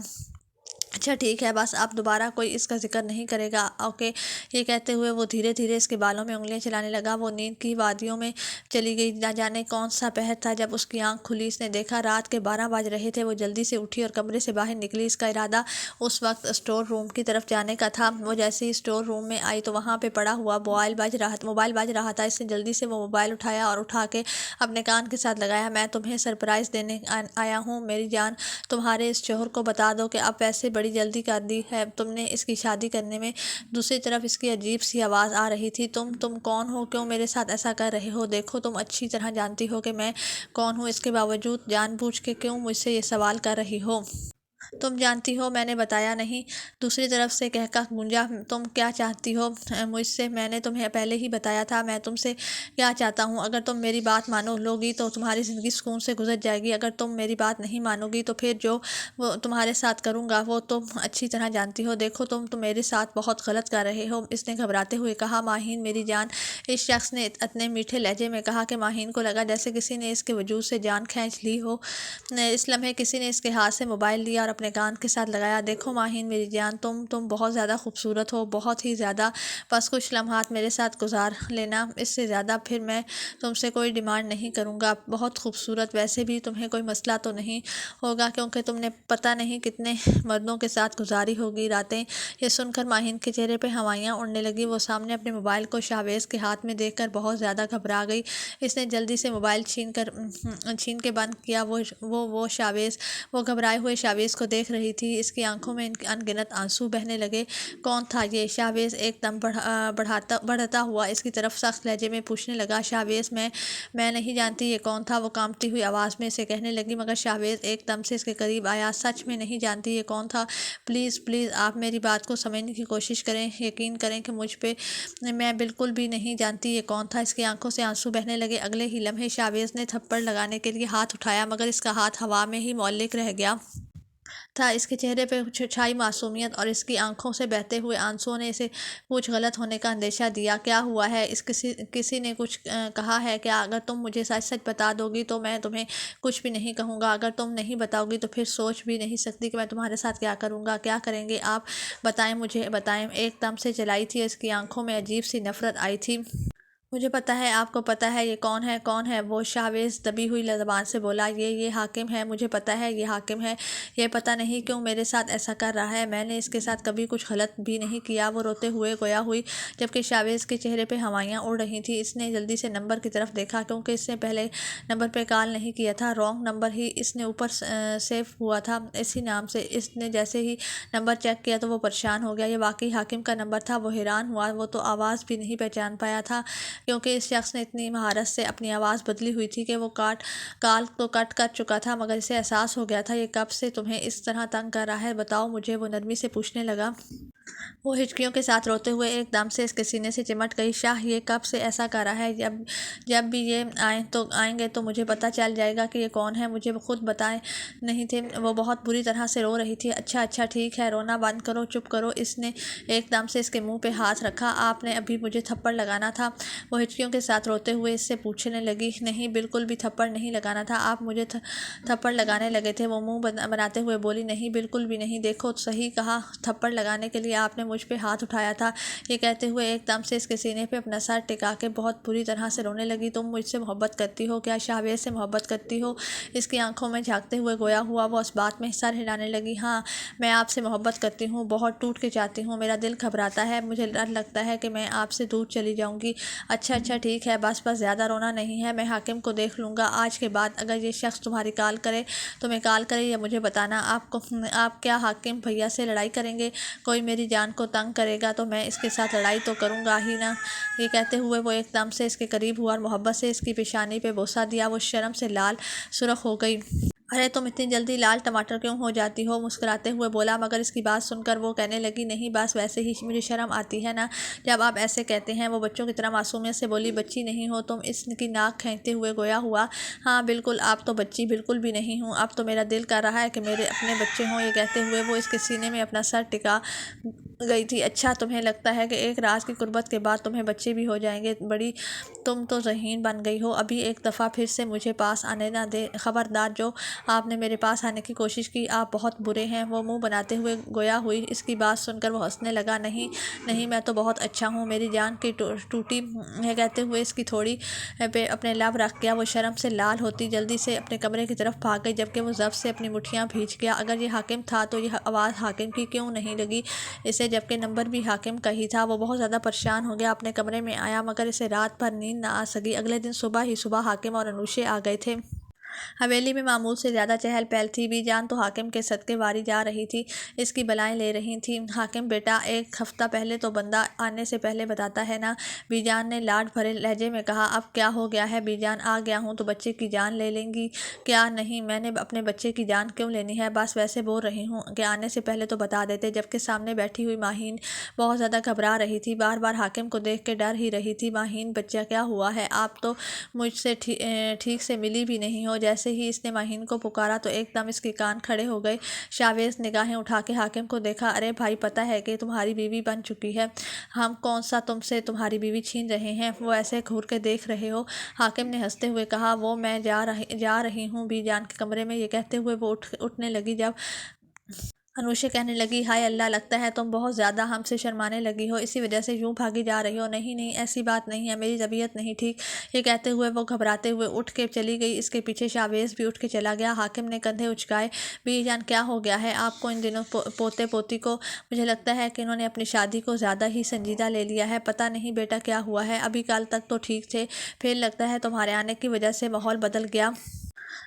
اچھا ٹھیک ہے، بس اب دوبارہ کوئی اس کا ذکر نہیں کرے گا، اوکے؟ یہ کہتے ہوئے وہ دھیرے دھیرے اس کے بالوں میں انگلیاں چلانے لگا۔ وہ نیند کی وادیوں میں چلی گئی۔ نہ جانے کون سا پہر تھا جب اس کی آنکھ کھلی۔ اس نے دیکھا رات کے 12 بج رہے تھے۔ وہ جلدی سے اٹھی اور کمرے سے باہر نکلی۔ اس کا ارادہ اس وقت اسٹور روم کی طرف جانے کا تھا۔ وہ جیسے ہی اسٹور روم میں آئی تو وہاں پہ پڑا ہوا موبائل بج رہا تھا۔ اس نے جلدی سے وہ موبائل اٹھایا اور اٹھا کے اپنے کان کے ساتھ لگایا۔ میں تمہیں سرپرائز دینے آیا ہوں میری جان، تمہارے اس شوہر کو بتا دو کہ اب ویسے بڑی جلدی کر دی ہے تم نے اس کی شادی کرنے میں۔ دوسری طرف اس کی عجیب سی آواز آ رہی تھی، تم کون ہو؟ کیوں میرے ساتھ ایسا کر رہے ہو؟ دیکھو، تم اچھی طرح جانتی ہو کہ میں کون ہوں، اس کے باوجود جان بوجھ کے کیوں مجھ سے یہ سوال کر رہی ہو؟ تم جانتی ہو میں نے بتایا نہیں، دوسری طرف سے کہکا گونجا۔ تم کیا چاہتی ہو مجھ سے؟ میں نے تمہیں پہلے ہی بتایا تھا میں تم سے کیا چاہتا ہوں۔ اگر تم میری بات مانو لوگی تو تمہاری زندگی سکون سے گزر جائے گی، اگر تم میری بات نہیں مانو گی تو پھر جو وہ تمہارے ساتھ کروں گا وہ تم اچھی طرح جانتی ہو۔ دیکھو تم میرے ساتھ بہت غلط کر رہے ہو، اس نے گھبراتے ہوئے کہا۔ ماہین میری جان، اس شخص نے اتنے میٹھے لہجے میں کہا کہ ماہین کو لگا جیسے کسی نے اس کے وجود سے جان کھینچ لی ہو۔ اس لمحے کسی نے اس کے ہاتھ سے موبائل لیا اور اپنے کان کے ساتھ لگایا۔ دیکھو ماہین میری جان، تم بہت زیادہ خوبصورت ہو، بہت ہی زیادہ، بس کچھ لمحات میرے ساتھ گزار لینا، اس سے زیادہ پھر میں تم سے کوئی ڈیمانڈ نہیں کروں گا۔ بہت خوبصورت، ویسے بھی تمہیں کوئی مسئلہ تو نہیں ہوگا کیونکہ تم نے پتہ نہیں کتنے مردوں کے ساتھ گزاری ہوگی راتیں۔ یہ سن کر ماہین کے چہرے پہ ہوائیاں اڑنے لگی، وہ سامنے اپنے موبائل کو شاہویز کے ہاتھ میں دیکھ کر بہت زیادہ گھبرا گئی۔ اس نے جلدی سے موبائل چھین کے بند کیا۔ وہ شاہویز، وہ گھبرائے ہوئے شاہویز کو دیکھ رہی تھی، اس کی آنکھوں میں ان گنت آنسو بہنے لگے۔ کون تھا یہ؟ شاہویز ایک دم بڑھتا ہوا اس کی طرف سخت لہجے میں پوچھنے لگا۔ شاہویز میں نہیں جانتی یہ کون تھا، وہ کانپتی ہوئی آواز میں اسے کہنے لگی، مگر شاہویز ایک دم سے اس کے قریب آیا۔ سچ میں نہیں جانتی یہ کون تھا؟ پلیز پلیز آپ میری بات کو سمجھنے کی کوشش کریں، یقین کریں کہ مجھ پہ میں بالکل بھی نہیں جانتی یہ کون تھا۔ اس کی آنکھوں سے آنسو بہنے لگے۔ اگلے ہی لمحے شاہویز نے تھپڑ لگانے کے لیے ہاتھ اٹھایا، مگر اس کا ہاتھ ہوا میں ہی معلق رہ گیا تھا۔ اس کے چہرے پہ چھائی معصومیت اور اس کی آنکھوں سے بہتے ہوئے آنسوؤں نے اسے کچھ غلط ہونے کا اندیشہ دیا۔ کیا ہوا ہے؟ کسی نے کچھ کہا ہے کیا؟ اگر تم مجھے سچ سچ بتا دو گی تو میں تمہیں کچھ بھی نہیں کہوں گا، اگر تم نہیں بتاؤ گی تو پھر سوچ بھی نہیں سکتی کہ میں تمہارے ساتھ کیا کروں گا۔ کیا کریں گے آپ؟ بتائیں مجھے بتائیں۔ ایک دم سے چلائی تھی، اس کی آنکھوں میں عجیب سی نفرت آئی تھی۔ مجھے پتہ ہے، آپ کو پتہ ہے یہ کون ہے؟ کون ہے وہ؟ شاہویز دبی ہوئی زبان سے بولا۔ یہ حاکم ہے، مجھے پتہ ہے یہ حاکم ہے۔ یہ پتہ نہیں کیوں میرے ساتھ ایسا کر رہا ہے، میں نے اس کے ساتھ کبھی کچھ غلط بھی نہیں کیا۔ وہ روتے ہوئے گویا ہوئی جبکہ شاہویز کے چہرے پہ ہوائیاں اڑ رہی تھیں۔ اس نے جلدی سے نمبر کی طرف دیکھا کیونکہ اس نے پہلے نمبر پہ کال نہیں کیا تھا، رانگ نمبر ہی اس نے اوپر سیو ہوا تھا اسی نام سے۔ اس نے جیسے ہی نمبر چیک کیا تو وہ پریشان ہو گیا، یہ واقعی حاکم کا نمبر تھا۔ وہ حیران ہوا، وہ تو آواز بھی نہیں پہچان پایا تھا کیونکہ اس شخص نے اتنی مہارت سے اپنی آواز بدلی ہوئی تھی کہ وہ کال تو کٹ کر چکا تھا، مگر اسے احساس ہو گیا تھا یہ کب سے تمہیں اس طرح تنگ کر رہا ہے، بتاؤ مجھے، وہ نرمی سے پوچھنے لگا۔ وہ ہچکیوں کے ساتھ روتے ہوئے ایک دم سے اس کے سینے سے چمٹ گئی۔ شاہ یہ کب سے ایسا کر رہا ہے؟ جب بھی یہ آئیں گے تو مجھے پتہ چل جائے گا کہ یہ کون ہے، مجھے خود بتائے نہیں تھے۔ وہ بہت بری طرح سے رو رہی تھی۔ اچھا ٹھیک ہے، رونا بند کرو، چپ کرو۔ اس نے ایک دم سے اس کے منہ پہ ہاتھ رکھا۔ آپ نے ابھی مجھے تھپڑ لگانا تھا، وہ ہچکیوں کے ساتھ روتے ہوئے اس سے پوچھنے لگی۔ نہیں، بالکل بھی تھپڑ نہیں لگانا تھا، آپ مجھے تھپڑ لگانے لگے تھے، وہ منہ بناتے ہوئے بولی۔ نہیں، بالکل بھی نہیں، دیکھو صحیح کہا، تھپڑ لگانے کے لیے آپ نے مجھ پہ ہاتھ اٹھایا تھا۔ یہ کہتے ہوئے ایک دم سے اس کے سینے پہ اپنا سر ٹکا کے بہت بری طرح سے رونے لگی۔ تم مجھ سے محبت کرتی ہو کیا؟ شاہویز سے محبت کرتی ہو؟ اس کی آنکھوں میں جھانکتے ہوئے گویا ہوا، وہ اس بات میں سر ہلانے لگی۔ ہاں، میں آپ سے محبت کرتی ہوں، بہت ٹوٹ کے چاہتی ہوں، میرا دل گھبراتا ہے، مجھے ڈر لگتا ہے کہ میں آپ سے دور چلی جاؤں گی۔ اچھا ٹھیک ہے، بس زیادہ رونا نہیں ہے، میں حاکم کو دیکھ لوں گا۔ آج کے بعد اگر یہ شخص تمہیں کال کرے یا مجھے بتانا، آپ کیا حاکم بھیا سے لڑائی کریں گے؟ کوئی میری جان کو تنگ کرے گا تو میں اس کے ساتھ لڑائی تو کروں گا ہی نا۔ یہ کہتے ہوئے وہ ایک دم سے اس کے قریب ہوا اور محبت سے اس کی پیشانی پہ بوسہ دیا۔ وہ شرم سے لال سرخ ہو گئی۔ ارے تم اتنی جلدی لال ٹماٹر کیوں ہو جاتی ہو؟ مسکراتے ہوئے بولا، مگر اس کی بات سن کر وہ کہنے لگی، نہیں بس ویسے ہی مجھے شرم آتی ہے نا جب آپ ایسے کہتے ہیں۔ وہ بچوں کی طرح معصومیت سے بولی، بچی نہیں ہو تم؟ اس کی ناک کھینچتے ہوئے گویا ہوا، ہاں بالکل، آپ تو بچی بالکل بھی نہیں ہوں، اب تو میرا دل کر رہا ہے کہ میرے اپنے بچے ہوں۔ یہ کہتے ہوئے وہ اس کے سینے میں اپنا سر ٹکا گئی تھی۔ اچھا، تمہیں لگتا ہے کہ ایک رات کی قربت کے بعد تمہیں بچے بھی ہو جائیں گے؟ بڑی تم تو ذہین بن گئی ہو، ابھی ایک دفعہ پھر سے مجھے پاس آنے نہ دے، خبردار، جو آپ نے میرے پاس آنے کی کوشش کی، آپ بہت برے ہیں۔ وہ منہ بناتے ہوئے گویا ہوئی۔ اس کی بات سن کر وہ ہنسنے لگا۔ نہیں، میں تو بہت اچھا ہوں، میری جان کی ٹوٹی ہے، کہتے ہوئے اس کی تھوڑی پہ اپنے لب رکھ گیا۔ وہ شرم سے لال ہوتی جلدی سے اپنے کمرے کی طرف بھاگ گئی جبکہ وہ ضبط سے اپنی مٹھیاں بھیج گیا۔ اگر یہ حاکم تھا تو یہ آواز حاکم کی کیوں نہیں لگی اسے، جبکہ نمبر بھی حاکم کا ہی تھا؟ وہ بہت زیادہ پریشان ہو گیا، اپنے کمرے میں آیا، مگر اسے رات بھر نیند نہ آ سکی۔ اگلے دن صبح حاکم اور انوشے آ گئے تھے۔ حویلی میں معمول سے زیادہ چہل پہل تھی۔ بی جان تو حاکم کے صدقے واری جا رہی تھی، اس کی بلائیں لے رہی تھی۔ حاکم بیٹا، ایک ہفتہ پہلے تو بندہ آنے سے پہلے بتاتا ہے نا؟ بی جان نے لاڈ بھرے لہجے میں کہا۔ اب کیا ہو گیا ہے بی جان؟ آ گیا ہوں تو بچے کی جان لے لیں گی کیا؟ نہیں، میں نے اپنے بچے کی جان کیوں لینی ہے؟ بس ویسے بول رہی ہوں کہ آنے سے پہلے تو بتا دیتے۔ جبکہ سامنے بیٹھی ہوئی ماہین بہت زیادہ گھبرا رہی تھی، بار بار حاکم کو دیکھ کے ڈر ہی رہی تھی۔ ماہین بچہ کیا ہوا ہے؟ آپ تو مجھ سے ٹھیک سے ملی بھی نہیں ہو۔ جیسے ہی اس نے ماہین کو پکارا تو ایک دم اس کے کان کھڑے ہو گئے۔ شاویز نگاہیں اٹھا کے حاکم کو دیکھا۔ ارے بھائی، پتہ ہے کہ تمہاری بیوی بن چکی ہے، ہم کون سا تم سے تمہاری بیوی چھین رہے ہیں؟ وہ ایسے گھور کے دیکھ رہے ہو؟ حاکم نے ہنستے ہوئے کہا۔ وہ میں جا رہی ہوں بی جان کے کمرے میں۔ یہ کہتے ہوئے وہ اٹھنے لگی جب انوشے کہنے لگی، ہائے اللہ، لگتا ہے تم بہت زیادہ ہم سے شرمانے لگی ہو، اسی وجہ سے یوں بھاگی جا رہی ہو۔ نہیں نہیں، ایسی بات نہیں ہے، میری طبیعت نہیں ٹھیک۔ یہ کہتے ہوئے وہ گھبراتے ہوئے اٹھ کے چلی گئی۔ اس کے پیچھے شاویز بھی اٹھ کے چلا گیا۔ حاکم نے کندھے اچکائے۔ بی جان، کیا ہو گیا ہے آپ کو ان دنوں پوتے پوتی کو؟ مجھے لگتا ہے کہ انہوں نے اپنی شادی کو زیادہ ہی سنجیدہ لے لیا ہے۔ پتہ نہیں بیٹا کیا ہوا ہے، ابھی کل تک تو ٹھیک تھے، پھر لگتا ہے تمہارے آنے کی وجہ سے ماحول بدل گیا۔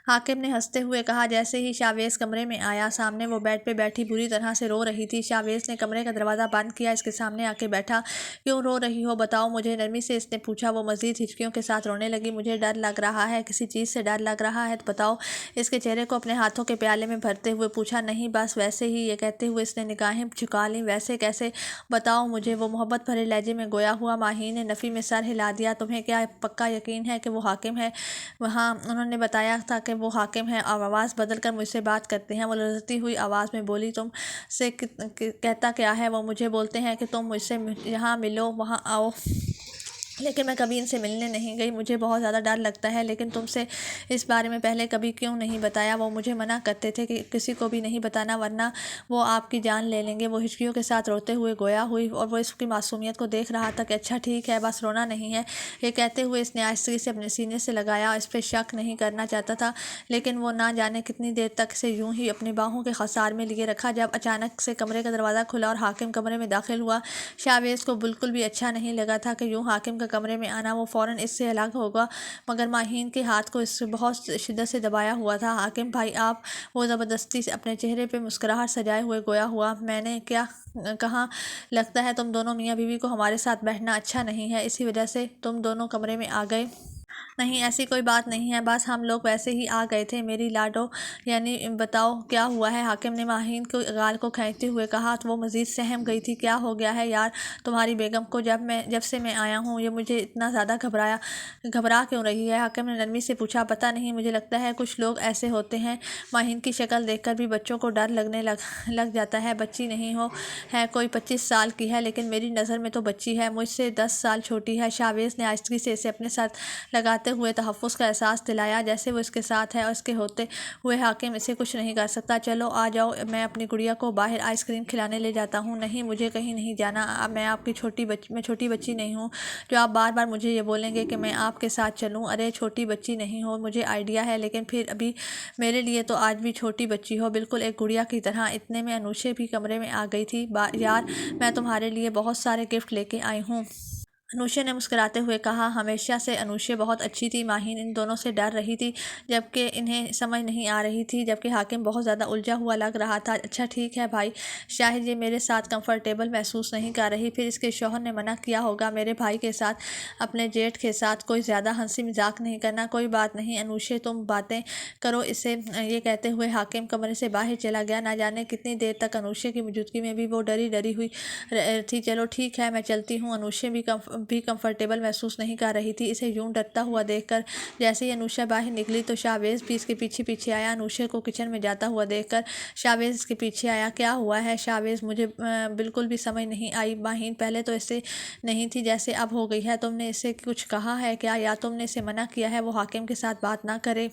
حاکم نے ہنستے ہوئے کہا۔ جیسے ہی شاویز کمرے میں آیا، سامنے وہ بیڈ پہ بیٹھی بری طرح سے رو رہی تھی۔ شاویز نے کمرے کا دروازہ بند کیا، اس کے سامنے آ کے بیٹھا۔ کیوں رو رہی ہو بتاؤ مجھے، نرمی سے اس نے پوچھا۔ وہ مزید ہچکیوں کے ساتھ رونے لگی۔ مجھے ڈر لگ رہا ہے، کسی چیز سے ڈر لگ رہا ہے تو بتاؤ، اس کے چہرے کو اپنے ہاتھوں کے پیالے میں بھرتے ہوئے پوچھا۔ نہیں بس ویسے ہی، یہ کہتے ہوئے اس نے نگاہیں جھکا لیں۔ ویسے کیسے؟ بتاؤ مجھے، وہ محبت بھرے لہجے میں گویا ہوا ماہین نے نفی میں سر ہلا دیا۔ تمہیں کیا پکا یقین ہے کہ وہ حاکم ہے؟ ہاں، انہوں نے بتایا تھا کہ وہ حاکم ہے۔ آواز بدل کر مجھ سے بات کرتے ہیں، وہ لرزتی ہوئی آواز میں بولی۔ تم سے کہتا کیا ہے وہ؟ مجھے بولتے ہیں کہ تم مجھ سے یہاں ملو، وہاں آؤ، لیکن میں کبھی ان سے ملنے نہیں گئی۔ مجھے بہت زیادہ ڈر لگتا ہے، لیکن تم سے اس بارے میں پہلے کبھی کیوں نہیں بتایا؟ وہ مجھے منع کرتے تھے کہ کسی کو بھی نہیں بتانا، ورنہ وہ آپ کی جان لے لیں گے۔ وہ ہچکیوں کے ساتھ روتے ہوئے گویا ہوئی، اور وہ اس کی معصومیت کو دیکھ رہا تھا کہ اچھا ٹھیک ہے، بس رونا نہیں ہے۔ یہ کہتے ہوئے اس نے آہستگی سے اپنے سینے سے لگایا۔ اس پہ شک نہیں کرنا چاہتا تھا، لیکن وہ نہ جانے کتنی دیر تک اسے یوں ہی اپنی باہوں کے خسار میں لیے رکھا۔ جب اچانک سے کمرے کا دروازہ کھلا اور حاکم کمرے میں داخل ہوا، شاویز کو بالکل بھی اچھا نہیں لگا تھا کہ یوں حاکم کا کمرے میں آنا۔ وہ فوراً اس سے الگ ہوگا، مگر ماہین کے ہاتھ کو اس سے بہت شدت سے دبایا ہوا تھا۔ حاکم بھائی آپ، وہ زبردستی سے اپنے چہرے پہ مسکراہٹ سجائے ہوئے گویا ہوا۔ میں نے کیا کہا؟ لگتا ہے تم دونوں میاں بیوی کو ہمارے ساتھ بیٹھنا اچھا نہیں ہے، اسی وجہ سے تم دونوں کمرے میں آ گئے۔ نہیں، ایسی کوئی بات نہیں ہے، بس ہم لوگ ویسے ہی آ گئے تھے میری لاڈو، یعنی بتاؤ کیا ہوا ہے؟ حاکم نے ماہین کے گال کو کھینچتے ہوئے کہا۔ تو وہ مزید سہم گئی تھی۔ کیا ہو گیا ہے یار تمہاری بیگم کو؟ جب سے میں آیا ہوں یہ مجھے اتنا زیادہ گھبرا کیوں رہی ہے؟ حاکم نے نرمی سے پوچھا۔ پتہ نہیں، مجھے لگتا ہے کچھ لوگ ایسے ہوتے ہیں۔ ماہین کی شکل دیکھ کر بھی بچوں کو ڈر لگنے لگ جاتا ہے۔ بچی نہیں ہو، ہے کوئی 25 سال کی ہے، لیکن میری نظر میں تو بچی ہے، مجھ سے 10 سال چھوٹی ہے۔ شاویز نے آہستگی سے اسے اپنے ساتھ لگاتے ہوئے تحفظ کا احساس دلایا، جیسے وہ اس کے ساتھ ہے اور اس کے ہوتے ہوئے حاکم اسے کچھ نہیں کر سکتا۔ چلو آ جاؤ، میں اپنی گڑیا کو باہر آئس کریم کھلانے لے جاتا ہوں۔ نہیں، مجھے کہیں نہیں جانا، میں آپ کی چھوٹی بچی نہیں ہوں جو آپ بار بار مجھے یہ بولیں گے کہ میں آپ کے ساتھ چلوں۔ ارے چھوٹی بچی نہیں ہو، مجھے آئیڈیا ہے، لیکن پھر بھی میرے لیے تو آج بھی چھوٹی بچی ہو، بالکل ایک گڑیا کی طرح۔ اتنے میں انوشے بھی کمرے میں آ گئی تھی۔ یار، میں تمہارے لیے بہت سارے گفٹ لے کے آئی ہوں، انوشے نے مسکراتے ہوئے کہا۔ ہمیشہ سے انوشے بہت اچھی تھی۔ ماہین ان دونوں سے ڈر رہی تھی، جبکہ انہیں سمجھ نہیں آ رہی تھی، جبکہ حاکم بہت زیادہ الجھا ہوا لگ رہا تھا۔ اچھا ٹھیک ہے بھائی، شاید یہ میرے ساتھ کمفرٹیبل محسوس نہیں کر رہی، پھر اس کے شوہر نے منع کیا ہوگا میرے بھائی کے ساتھ، اپنے جیٹھ کے ساتھ کوئی زیادہ ہنسی مذاق نہیں کرنا۔ کوئی بات نہیں انوشے، تم باتیں کرو اس سے۔ یہ کہتے ہوئے حاکم کمرے سے باہر چلا گیا۔ نہ جانے کتنی دیر تک انوشے کی موجودگی میں بھی وہ ڈری ہوئی تھی۔ چلو ٹھیک ہے، میں چلتی ہوں۔ انوشے بھی کمفرٹیبل محسوس نہیں کر رہی تھی اسے یوں ڈرتا ہوا دیکھ کر۔ جیسے ہی انوشا باہر نکلی تو شاویز بھی اس کے پیچھے آیا۔ انوشے کو کچن میں جاتا ہوا دیکھ کر شاویز اس کے پیچھے آیا۔ کیا ہوا ہے شاویز؟ مجھے بالکل بھی سمجھ نہیں آئی۔ ماہین پہلے تو ایسے نہیں تھی جیسے اب ہو گئی ہے۔ تم نے اسے کچھ کہا ہے کیا، یا تم نے اسے منع کیا ہے وہ حاکم کے ساتھ بات نہ کرے؟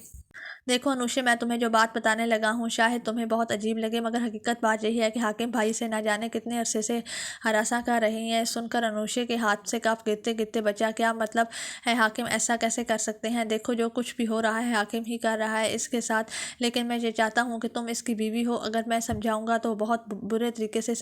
دیکھو انوشے، میں تمہیں جو بات بتانے لگا ہوں شاید تمہیں بہت عجیب لگے، مگر حقیقت بات یہی ہے کہ حاکم بھائی سے نہ جانے کتنے عرصے سے ہراساں کر رہی ہیں۔ سن کر انوشے کے ہاتھ سے کپ گرتے بچا۔ کیا مطلب ہے حاکم ایسا کیسے کر سکتے ہیں؟ دیکھو جو کچھ بھی ہو رہا ہے حاکم ہی کر رہا ہے اس کے ساتھ، لیکن میں یہ چاہتا ہوں کہ تم اس کی بیوی ہو، اگر میں سمجھاؤں گا تو بہت برے طریقے سے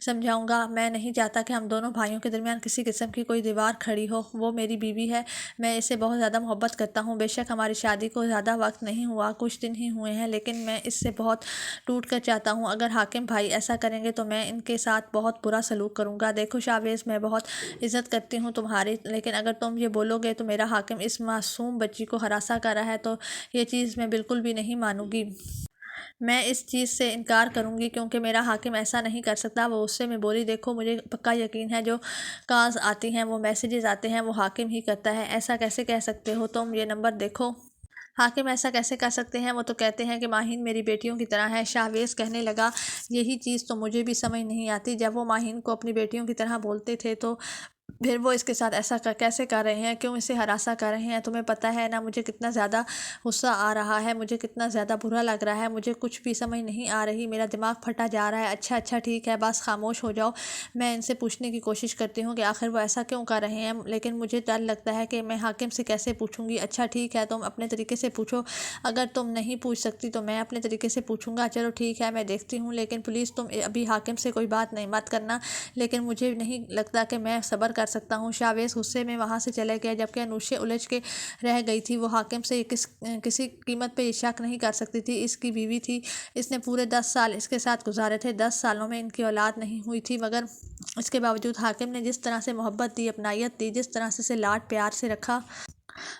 سمجھاؤں گا۔ میں نہیں چاہتا کہ ہم دونوں بھائیوں کے درمیان کسی قسم کی کوئی دیوار کھڑی ہو۔ وہ میری بیوی ہے، میں اسے بہت زیادہ محبت کرتا ہوں، بے شک ہماری شادی کو زیادہ وقت نہیں ہوا، کچھ دن ہی ہوئے ہیں، لیکن میں اس سے بہت ٹوٹ کر چاہتا ہوں۔ اگر حاکم بھائی ایسا کریں گے تو میں ان کے ساتھ بہت برا سلوک کروں گا۔ دیکھو شاہویز، میں بہت عزت کرتی ہوں تمہاری، لیکن اگر تم یہ بولو گے تو میرا حاکم اس معصوم بچی کو ہراساں کر رہا ہے تو یہ چیز میں بالکل بھی نہیں مانوں گی۔ میں اس چیز سے انکار کروں گی کیونکہ میرا حاکم ایسا نہیں کر سکتا۔ وہ غصے میں بولی، دیکھو مجھے پکا یقین ہے جو کالز آتی ہیں، وہ میسیجز آتے ہیں، وہ حاکم ہی کرتا ہے۔ ایسا کیسے کہہ سکتے ہو تم؟ یہ نمبر دیکھو۔ حاکم ایسا کیسے کر سکتے ہیں؟ وہ تو کہتے ہیں کہ ماہین میری بیٹیوں کی طرح ہے۔ شاہویز کہنے لگا، یہی چیز تو مجھے بھی سمجھ نہیں آتی۔ جب وہ ماہین کو اپنی بیٹیوں کی طرح بولتے تھے تو پھر وہ اس کے ساتھ ایسا کیسے کر رہے ہیں؟ کیوں اسے ہراساں کر رہے ہیں؟ تمہیں پتہ ہے نا مجھے کتنا زیادہ غصہ آ رہا ہے، مجھے کتنا زیادہ برا لگ رہا ہے، مجھے کچھ بھی سمجھ نہیں آ رہی، میرا دماغ پھٹا جا رہا ہے۔ اچھا ٹھیک ہے، بس خاموش ہو جاؤ۔ میں ان سے پوچھنے کی کوشش کرتی ہوں کہ آخر وہ ایسا کیوں کر رہے ہیں، لیکن مجھے ڈر لگتا ہے کہ میں حاکم سے کیسے پوچھوں گی۔ اچھا ٹھیک ہے، تم اپنے طریقے سے پوچھو، اگر تم نہیں پوچھ سکتی تو میں اپنے طریقے سے پوچھوں گا۔ چلو ٹھیک ہے، میں دیکھتی ہوں، لیکن پلیز تم ابھی حاکم سے کوئی بات نہیں مت کرنا۔ لیکن مجھے نہیں لگتا کہ میں صبر کر سکتا ہوں۔ شاہویز غصے میں وہاں سے چلے گئے، جبکہ انوشے الجھ کے رہ گئی تھی۔ وہ حاکم سے کسی قیمت پہ یہ شک نہیں کر سکتی تھی، اس کی بیوی تھی، اس نے پورے 10 سال اس کے ساتھ گزارے تھے، 10 سالوں میں ان کی اولاد نہیں ہوئی تھی، مگر اس کے باوجود حاکم نے جس طرح سے محبت دی، اپنائیت دی، جس طرح سے اسے لاڈ پیار سے رکھا،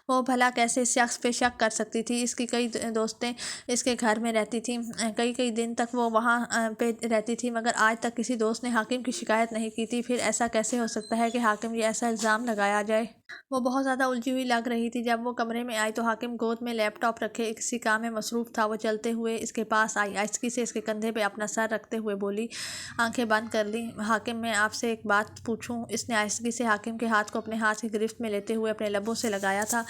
وہ بھلا کیسے اس شخص پہ شک کر سکتی تھی؟ اس کی کئی دوستیں اس کے گھر میں رہتی تھیں، کئی دن تک وہ وہاں پہ رہتی تھی، مگر آج تک کسی دوست نے حاکم کی شکایت نہیں کی تھی۔ پھر ایسا کیسے ہو سکتا ہے کہ حاکم یہ ایسا الزام لگایا جائے؟ وہ بہت زیادہ الجھی ہوئی لگ رہی تھی۔ جب وہ کمرے میں آئی تو حاکم گود میں لیپ ٹاپ رکھے کسی کام میں مصروف تھا۔ وہ چلتے ہوئے اس کے پاس آئی، آہستگی سے اس کے کندھے پہ اپنا سر رکھتے ہوئے بولی، آنکھیں بند کر لی، حاکم میں آپ سے ایک بات پوچھوں؟ اس نے آہستگی سے حاکم کے ہاتھ کو اپنے ہاتھ کی گرفت میں لیتے ہوئے اپنے لبوں سے لگایا تھا۔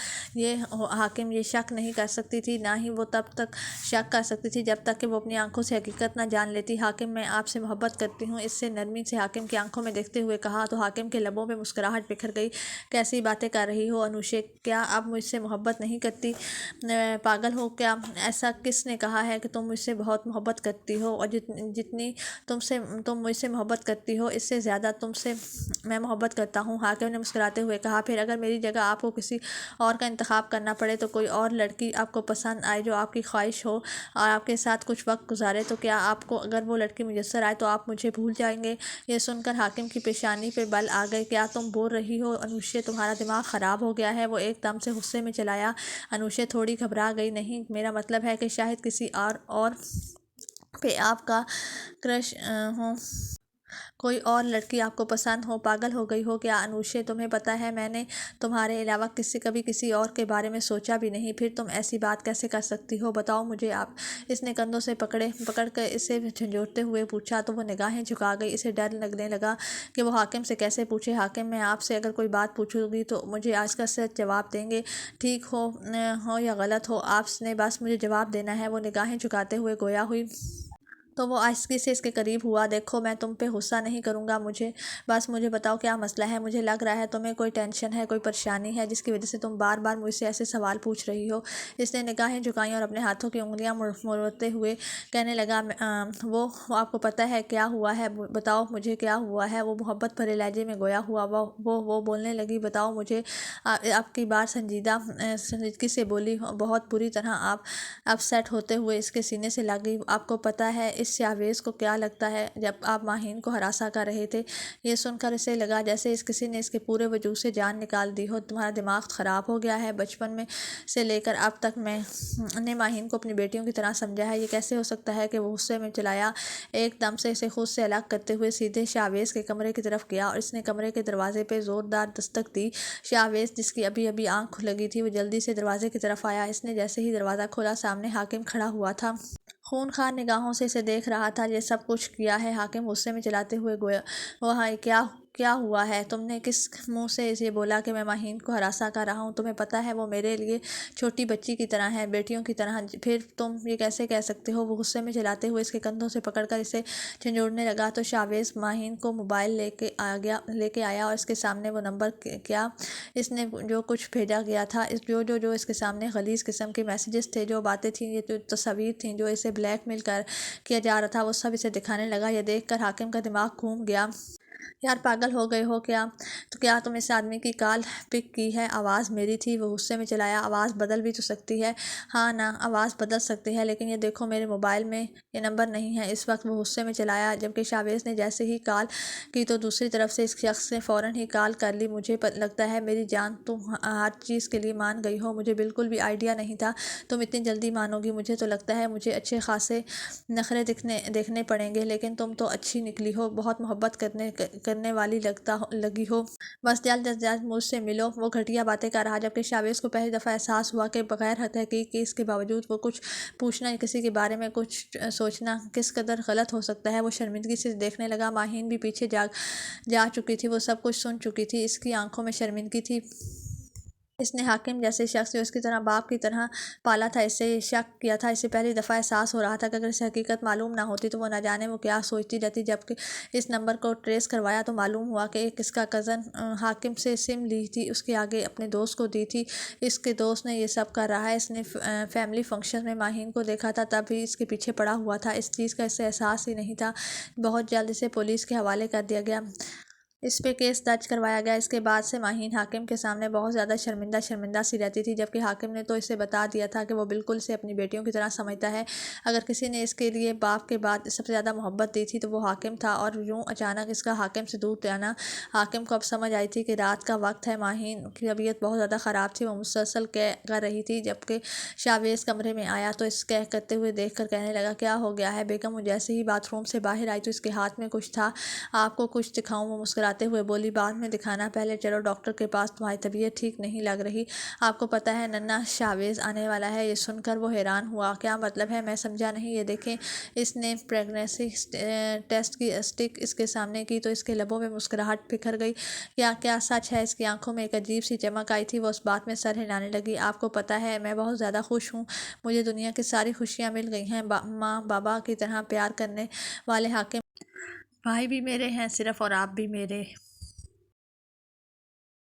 حاکم یہ شک نہیں کر سکتی تھی، نہ ہی وہ تب تک شک کر سکتی تھی جب تک کہ وہ اپنی آنکھوں سے حقیقت نہ جان لیتی۔ حاکم میں آپ سے محبت کرتی ہوں، اس سے نرمی سے حاکم کی آنکھوں میں دیکھتے ہوئے کہا، تو حاکم کے لبوں پہ مسکراہٹ بکھر گئی۔ کیسی باتیں کر رہی ہو انوشے؟ کیا اب مجھ سے محبت نہیں کرتی؟ پاگل ہو کیا؟ ایسا کس نے کہا ہے کہ تم مجھ سے بہت محبت کرتی ہو؟ اور جتنی تم مجھ سے محبت کرتی ہو اس سے زیادہ تم سے میں محبت کرتا ہوں، حاکم نے مسکراتے ہوئے کہا۔ پھر اگر میری جگہ آپ کو کسی اور کا انتخاب کرنا پڑے تو کوئی اور لڑکی آپ کو پسند آئے جو آپ کی خواہش ہو اور آپ کے ساتھ کچھ وقت گزارے، تو کیا آپ کو اگر وہ لڑکی میسر آئے تو آپ مجھے بھول جائیں گے؟ یہ سن کر حاکم کی پیشانی پہ بل آ گئے۔ کیا تم بول رہی ہو انوشے؟ تمہارا دماغ خراب ہو گیا ہے؟ وہ ایک دم سے غصے میں چلایا۔ انوشے تھوڑی گھبرا گئی، نہیں، میرا مطلب ہے کہ شاید کسی اور پہ آپ کا کرش ہو، کوئی اور لڑکی آپ کو پسند ہو۔ پاگل ہو گئی ہو کیا انوشے؟ تمہیں پتہ ہے میں نے تمہارے علاوہ کبھی کسی اور کے بارے میں سوچا بھی نہیں، پھر تم ایسی بات کیسے کر سکتی ہو؟ بتاؤ مجھے آپ۔ اس نے کندھوں سے پکڑ کر اسے جھنجھوڑتے ہوئے پوچھا تو وہ نگاہیں جھکا گئی۔ اسے ڈر لگنے لگا کہ وہ حاکم سے کیسے پوچھے۔ حاکم، میں آپ سے اگر کوئی بات پوچھوں گی تو مجھے آج کا سچ جواب دیں گے، ٹھیک ہو یا غلط ہو، آپ نے بس مجھے جواب دینا ہے۔ وہ نگاہیں جھکاتے ہوئے گویا ہوئی تو وہ آہستگی سے اس کے قریب ہوا۔ دیکھو میں تم پہ غصہ نہیں کروں گا، مجھے بتاؤ کیا مسئلہ ہے؟ مجھے لگ رہا ہے تمہیں کوئی ٹینشن ہے، کوئی پریشانی ہے جس کی وجہ سے تم بار بار مجھ سے ایسے سوال پوچھ رہی ہو۔ اس نے نگاہیں جھکائیں اور اپنے ہاتھوں کی انگلیاں مروڑتے ہوئے کہنے لگا، وہ آپ کو پتہ ہے کیا ہوا ہے؟ بتاؤ مجھے کیا ہوا ہے؟ وہ محبت بھرے لہجے میں گویا ہوا۔ وہ بولنے لگی، بتاؤ مجھے۔ آپ کی بات سنجیدگی سے بولی، بہت بری طرح آپ اپ سیٹ ہوتے ہوئے اس کے سینے سے لگ گئی۔ آپ کو پتہ ہے اس شاہویز کو کیا لگتا ہے جب آپ ماہین کو ہراساں کر رہے تھے؟ یہ سن کر اسے لگا جیسے کسی نے اس کے پورے وجود سے جان نکال دی ہو۔ تمہارا دماغ خراب ہو گیا ہے؟ بچپن میں سے لے کر اب تک میں نے ماہین کو اپنی بیٹیوں کی طرح سمجھا ہے، یہ کیسے ہو سکتا ہے کہ وہ غصے میں چلایا ایک دم سے اسے خود سے الگ کرتے ہوئے سیدھے شاہویز کے کمرے کی طرف گیا اور اس نے کمرے کے دروازے پہ زوردار دستک دی۔ شاہویز جس کی ابھی آنکھ کھل لگی تھی وہ جلدی سے دروازے کی طرف آیا۔ اس نے جیسے ہی دروازہ کھولا سامنے حاکم کھڑا ہوا تھا، خونخوار نگاہوں سے اسے دیکھ رہا تھا۔ یہ سب کچھ کیا ہے؟ حاکم غصے میں چلاتے ہوئے گویا، وہاں کیا ہوا ہے؟ تم نے کس منہ سے یہ بولا کہ میں ماہین کو ہراساں کر رہا ہوں؟ تمہیں پتہ ہے وہ میرے لیے چھوٹی بچی کی طرح ہے، بیٹیوں کی طرح، پھر تم یہ کیسے کہہ سکتے ہو؟ وہ غصے میں چلاتے ہوئے اس کے کندھوں سے پکڑ کر اسے جھنجھوڑنے لگا تو شاہویز ماہین کو موبائل لے کے آیا اور اس کے سامنے وہ نمبر کیا اس نے جو کچھ بھیجا گیا تھا، جو اس کے سامنے غلیظ قسم کے میسیجز تھے، جو باتیں تھیں، یہ جو تصاویر تھیں، جو اسے بلیک میل کیا جا رہا تھا، وہ سب اسے دکھانے لگا۔ یہ دیکھ کر حاکم کا دماغ گھوم گیا۔ یار پاگل ہو گئے ہو کیا؟ تو کیا تم اس آدمی کی کال پک کی ہے؟ آواز میری تھی، وہ غصے میں چلایا۔ آواز بدل بھی تو سکتی ہے۔ ہاں نا، آواز بدل سکتی ہے، لیکن یہ دیکھو میرے موبائل میں یہ نمبر نہیں ہے۔ اس وقت وہ غصے میں چلایا، جبکہ شاویز نے جیسے ہی کال کی تو دوسری طرف سے اس شخص نے فوراً ہی کال کر لی۔ مجھے لگتا ہے میری جان تم ہر چیز کے لیے مان گئی ہو، مجھے بالکل بھی آئیڈیا نہیں تھا تم اتنی جلدی مانو گی۔ مجھے تو لگتا ہے مجھے اچھے خاصے نخرے دیکھنے پڑیں گے، لیکن تم تو اچھی نکلی ہو، بہت محبت کرنے والی لگی ہو۔ بس جلد از جلد مجھ سے ملو۔ وہ گھٹیا باتیں کر رہا، جبکہ شاویز کو پہلی دفعہ احساس ہوا کہ بغیر تحقیق کے اس کے باوجود وہ کچھ پوچھنا، کسی کے بارے میں کچھ سوچنا کس قدر غلط ہو سکتا ہے۔ وہ شرمندگی سے دیکھنے لگا۔ ماہین بھی پیچھے جا چکی تھی، وہ سب کچھ سن چکی تھی۔ اس کی آنکھوں میں شرمندگی تھی۔ اس نے حاکم جیسے شخص جو اس کی طرح باپ کی طرح پالا تھا، اس سے شک کیا تھا۔ اسے پہلی دفعہ احساس ہو رہا تھا کہ اگر اسے حقیقت معلوم نہ ہوتی تو وہ نہ جانے وہ کیا سوچتی رہتی۔ جب اس نمبر کو ٹریس کروایا تو معلوم ہوا کہ ایک اس کا کزن حاکم سے سم لی تھی، اس کے آگے اپنے دوست کو دی تھی۔ اس کے دوست نے یہ سب کر رہا ہے۔ اس نے فیملی فنکشن میں ماہین کو دیکھا تھا، تب بھی اس کے پیچھے پڑا ہوا تھا۔ اس چیز کا اسے احساس ہی نہیں تھا۔ بہت جلد اسے پولیس کے حوالے کر دیا گیا۔ اس پہ کیس درج کروایا گیا۔ اس کے بعد سے ماہین حاکم کے سامنے بہت زیادہ شرمندہ سی رہتی تھی، جبکہ حاکم نے تو اسے بتا دیا تھا کہ وہ بالکل اسے اپنی بیٹیوں کی طرح سمجھتا ہے۔ اگر کسی نے اس کے لیے باپ کے بعد سب سے زیادہ محبت دی تھی تو وہ حاکم تھا، اور یوں اچانک اس کا حاکم سے دور جانا۔ حاکم کو اب سمجھ آئی تھی کہ رات کا وقت ہے۔ ماہین کی طبیعت بہت زیادہ خراب تھی، وہ مسلسل کر رہی تھی۔ جبکہ شاویز کمرے میں آیا تو اس کرتے ہوئے دیکھ کر کہنے لگا، کیا ہو گیا ہے بیگم؟ وہ جیسے ہی باتھ روم سے باہر آئی تو اس کے ہاتھ میں کچھ تھا۔ آپ کو کچھ دکھاؤں؟ وہ مسکراتے ہوئے بولی، بعد میں دکھانا، پہلے چلو ڈاکٹر کے پاس، تمہاری طبیعت ٹھیک نہیں لگ رہی۔ آپ کو پتہ ہے ننا شاویز آنے والا ہے؟ یہ سن کر وہ حیران ہوا۔ کیا مطلب ہے؟ میں سمجھا نہیں۔ یہ دیکھیں۔ اس نے پریگنینسی ٹیسٹ کی اسٹک اس کے سامنے کی تو اس کے لبوں میں مسکراہٹ بکھر گئی۔ کیا سچ ہے؟ اس کی آنکھوں میں ایک عجیب سی چمک آئی تھی۔ وہ اس بات میں سر ہلانے لگی۔ آپ کو پتہ ہے میں بہت زیادہ خوش ہوں، مجھے دنیا کی ساری خوشیاں مل گئی ہیں۔ ماں بابا کی طرح پیار کرنے والے حاکم بھائی بھی میرے ہیں صرف، اور آپ بھی میرے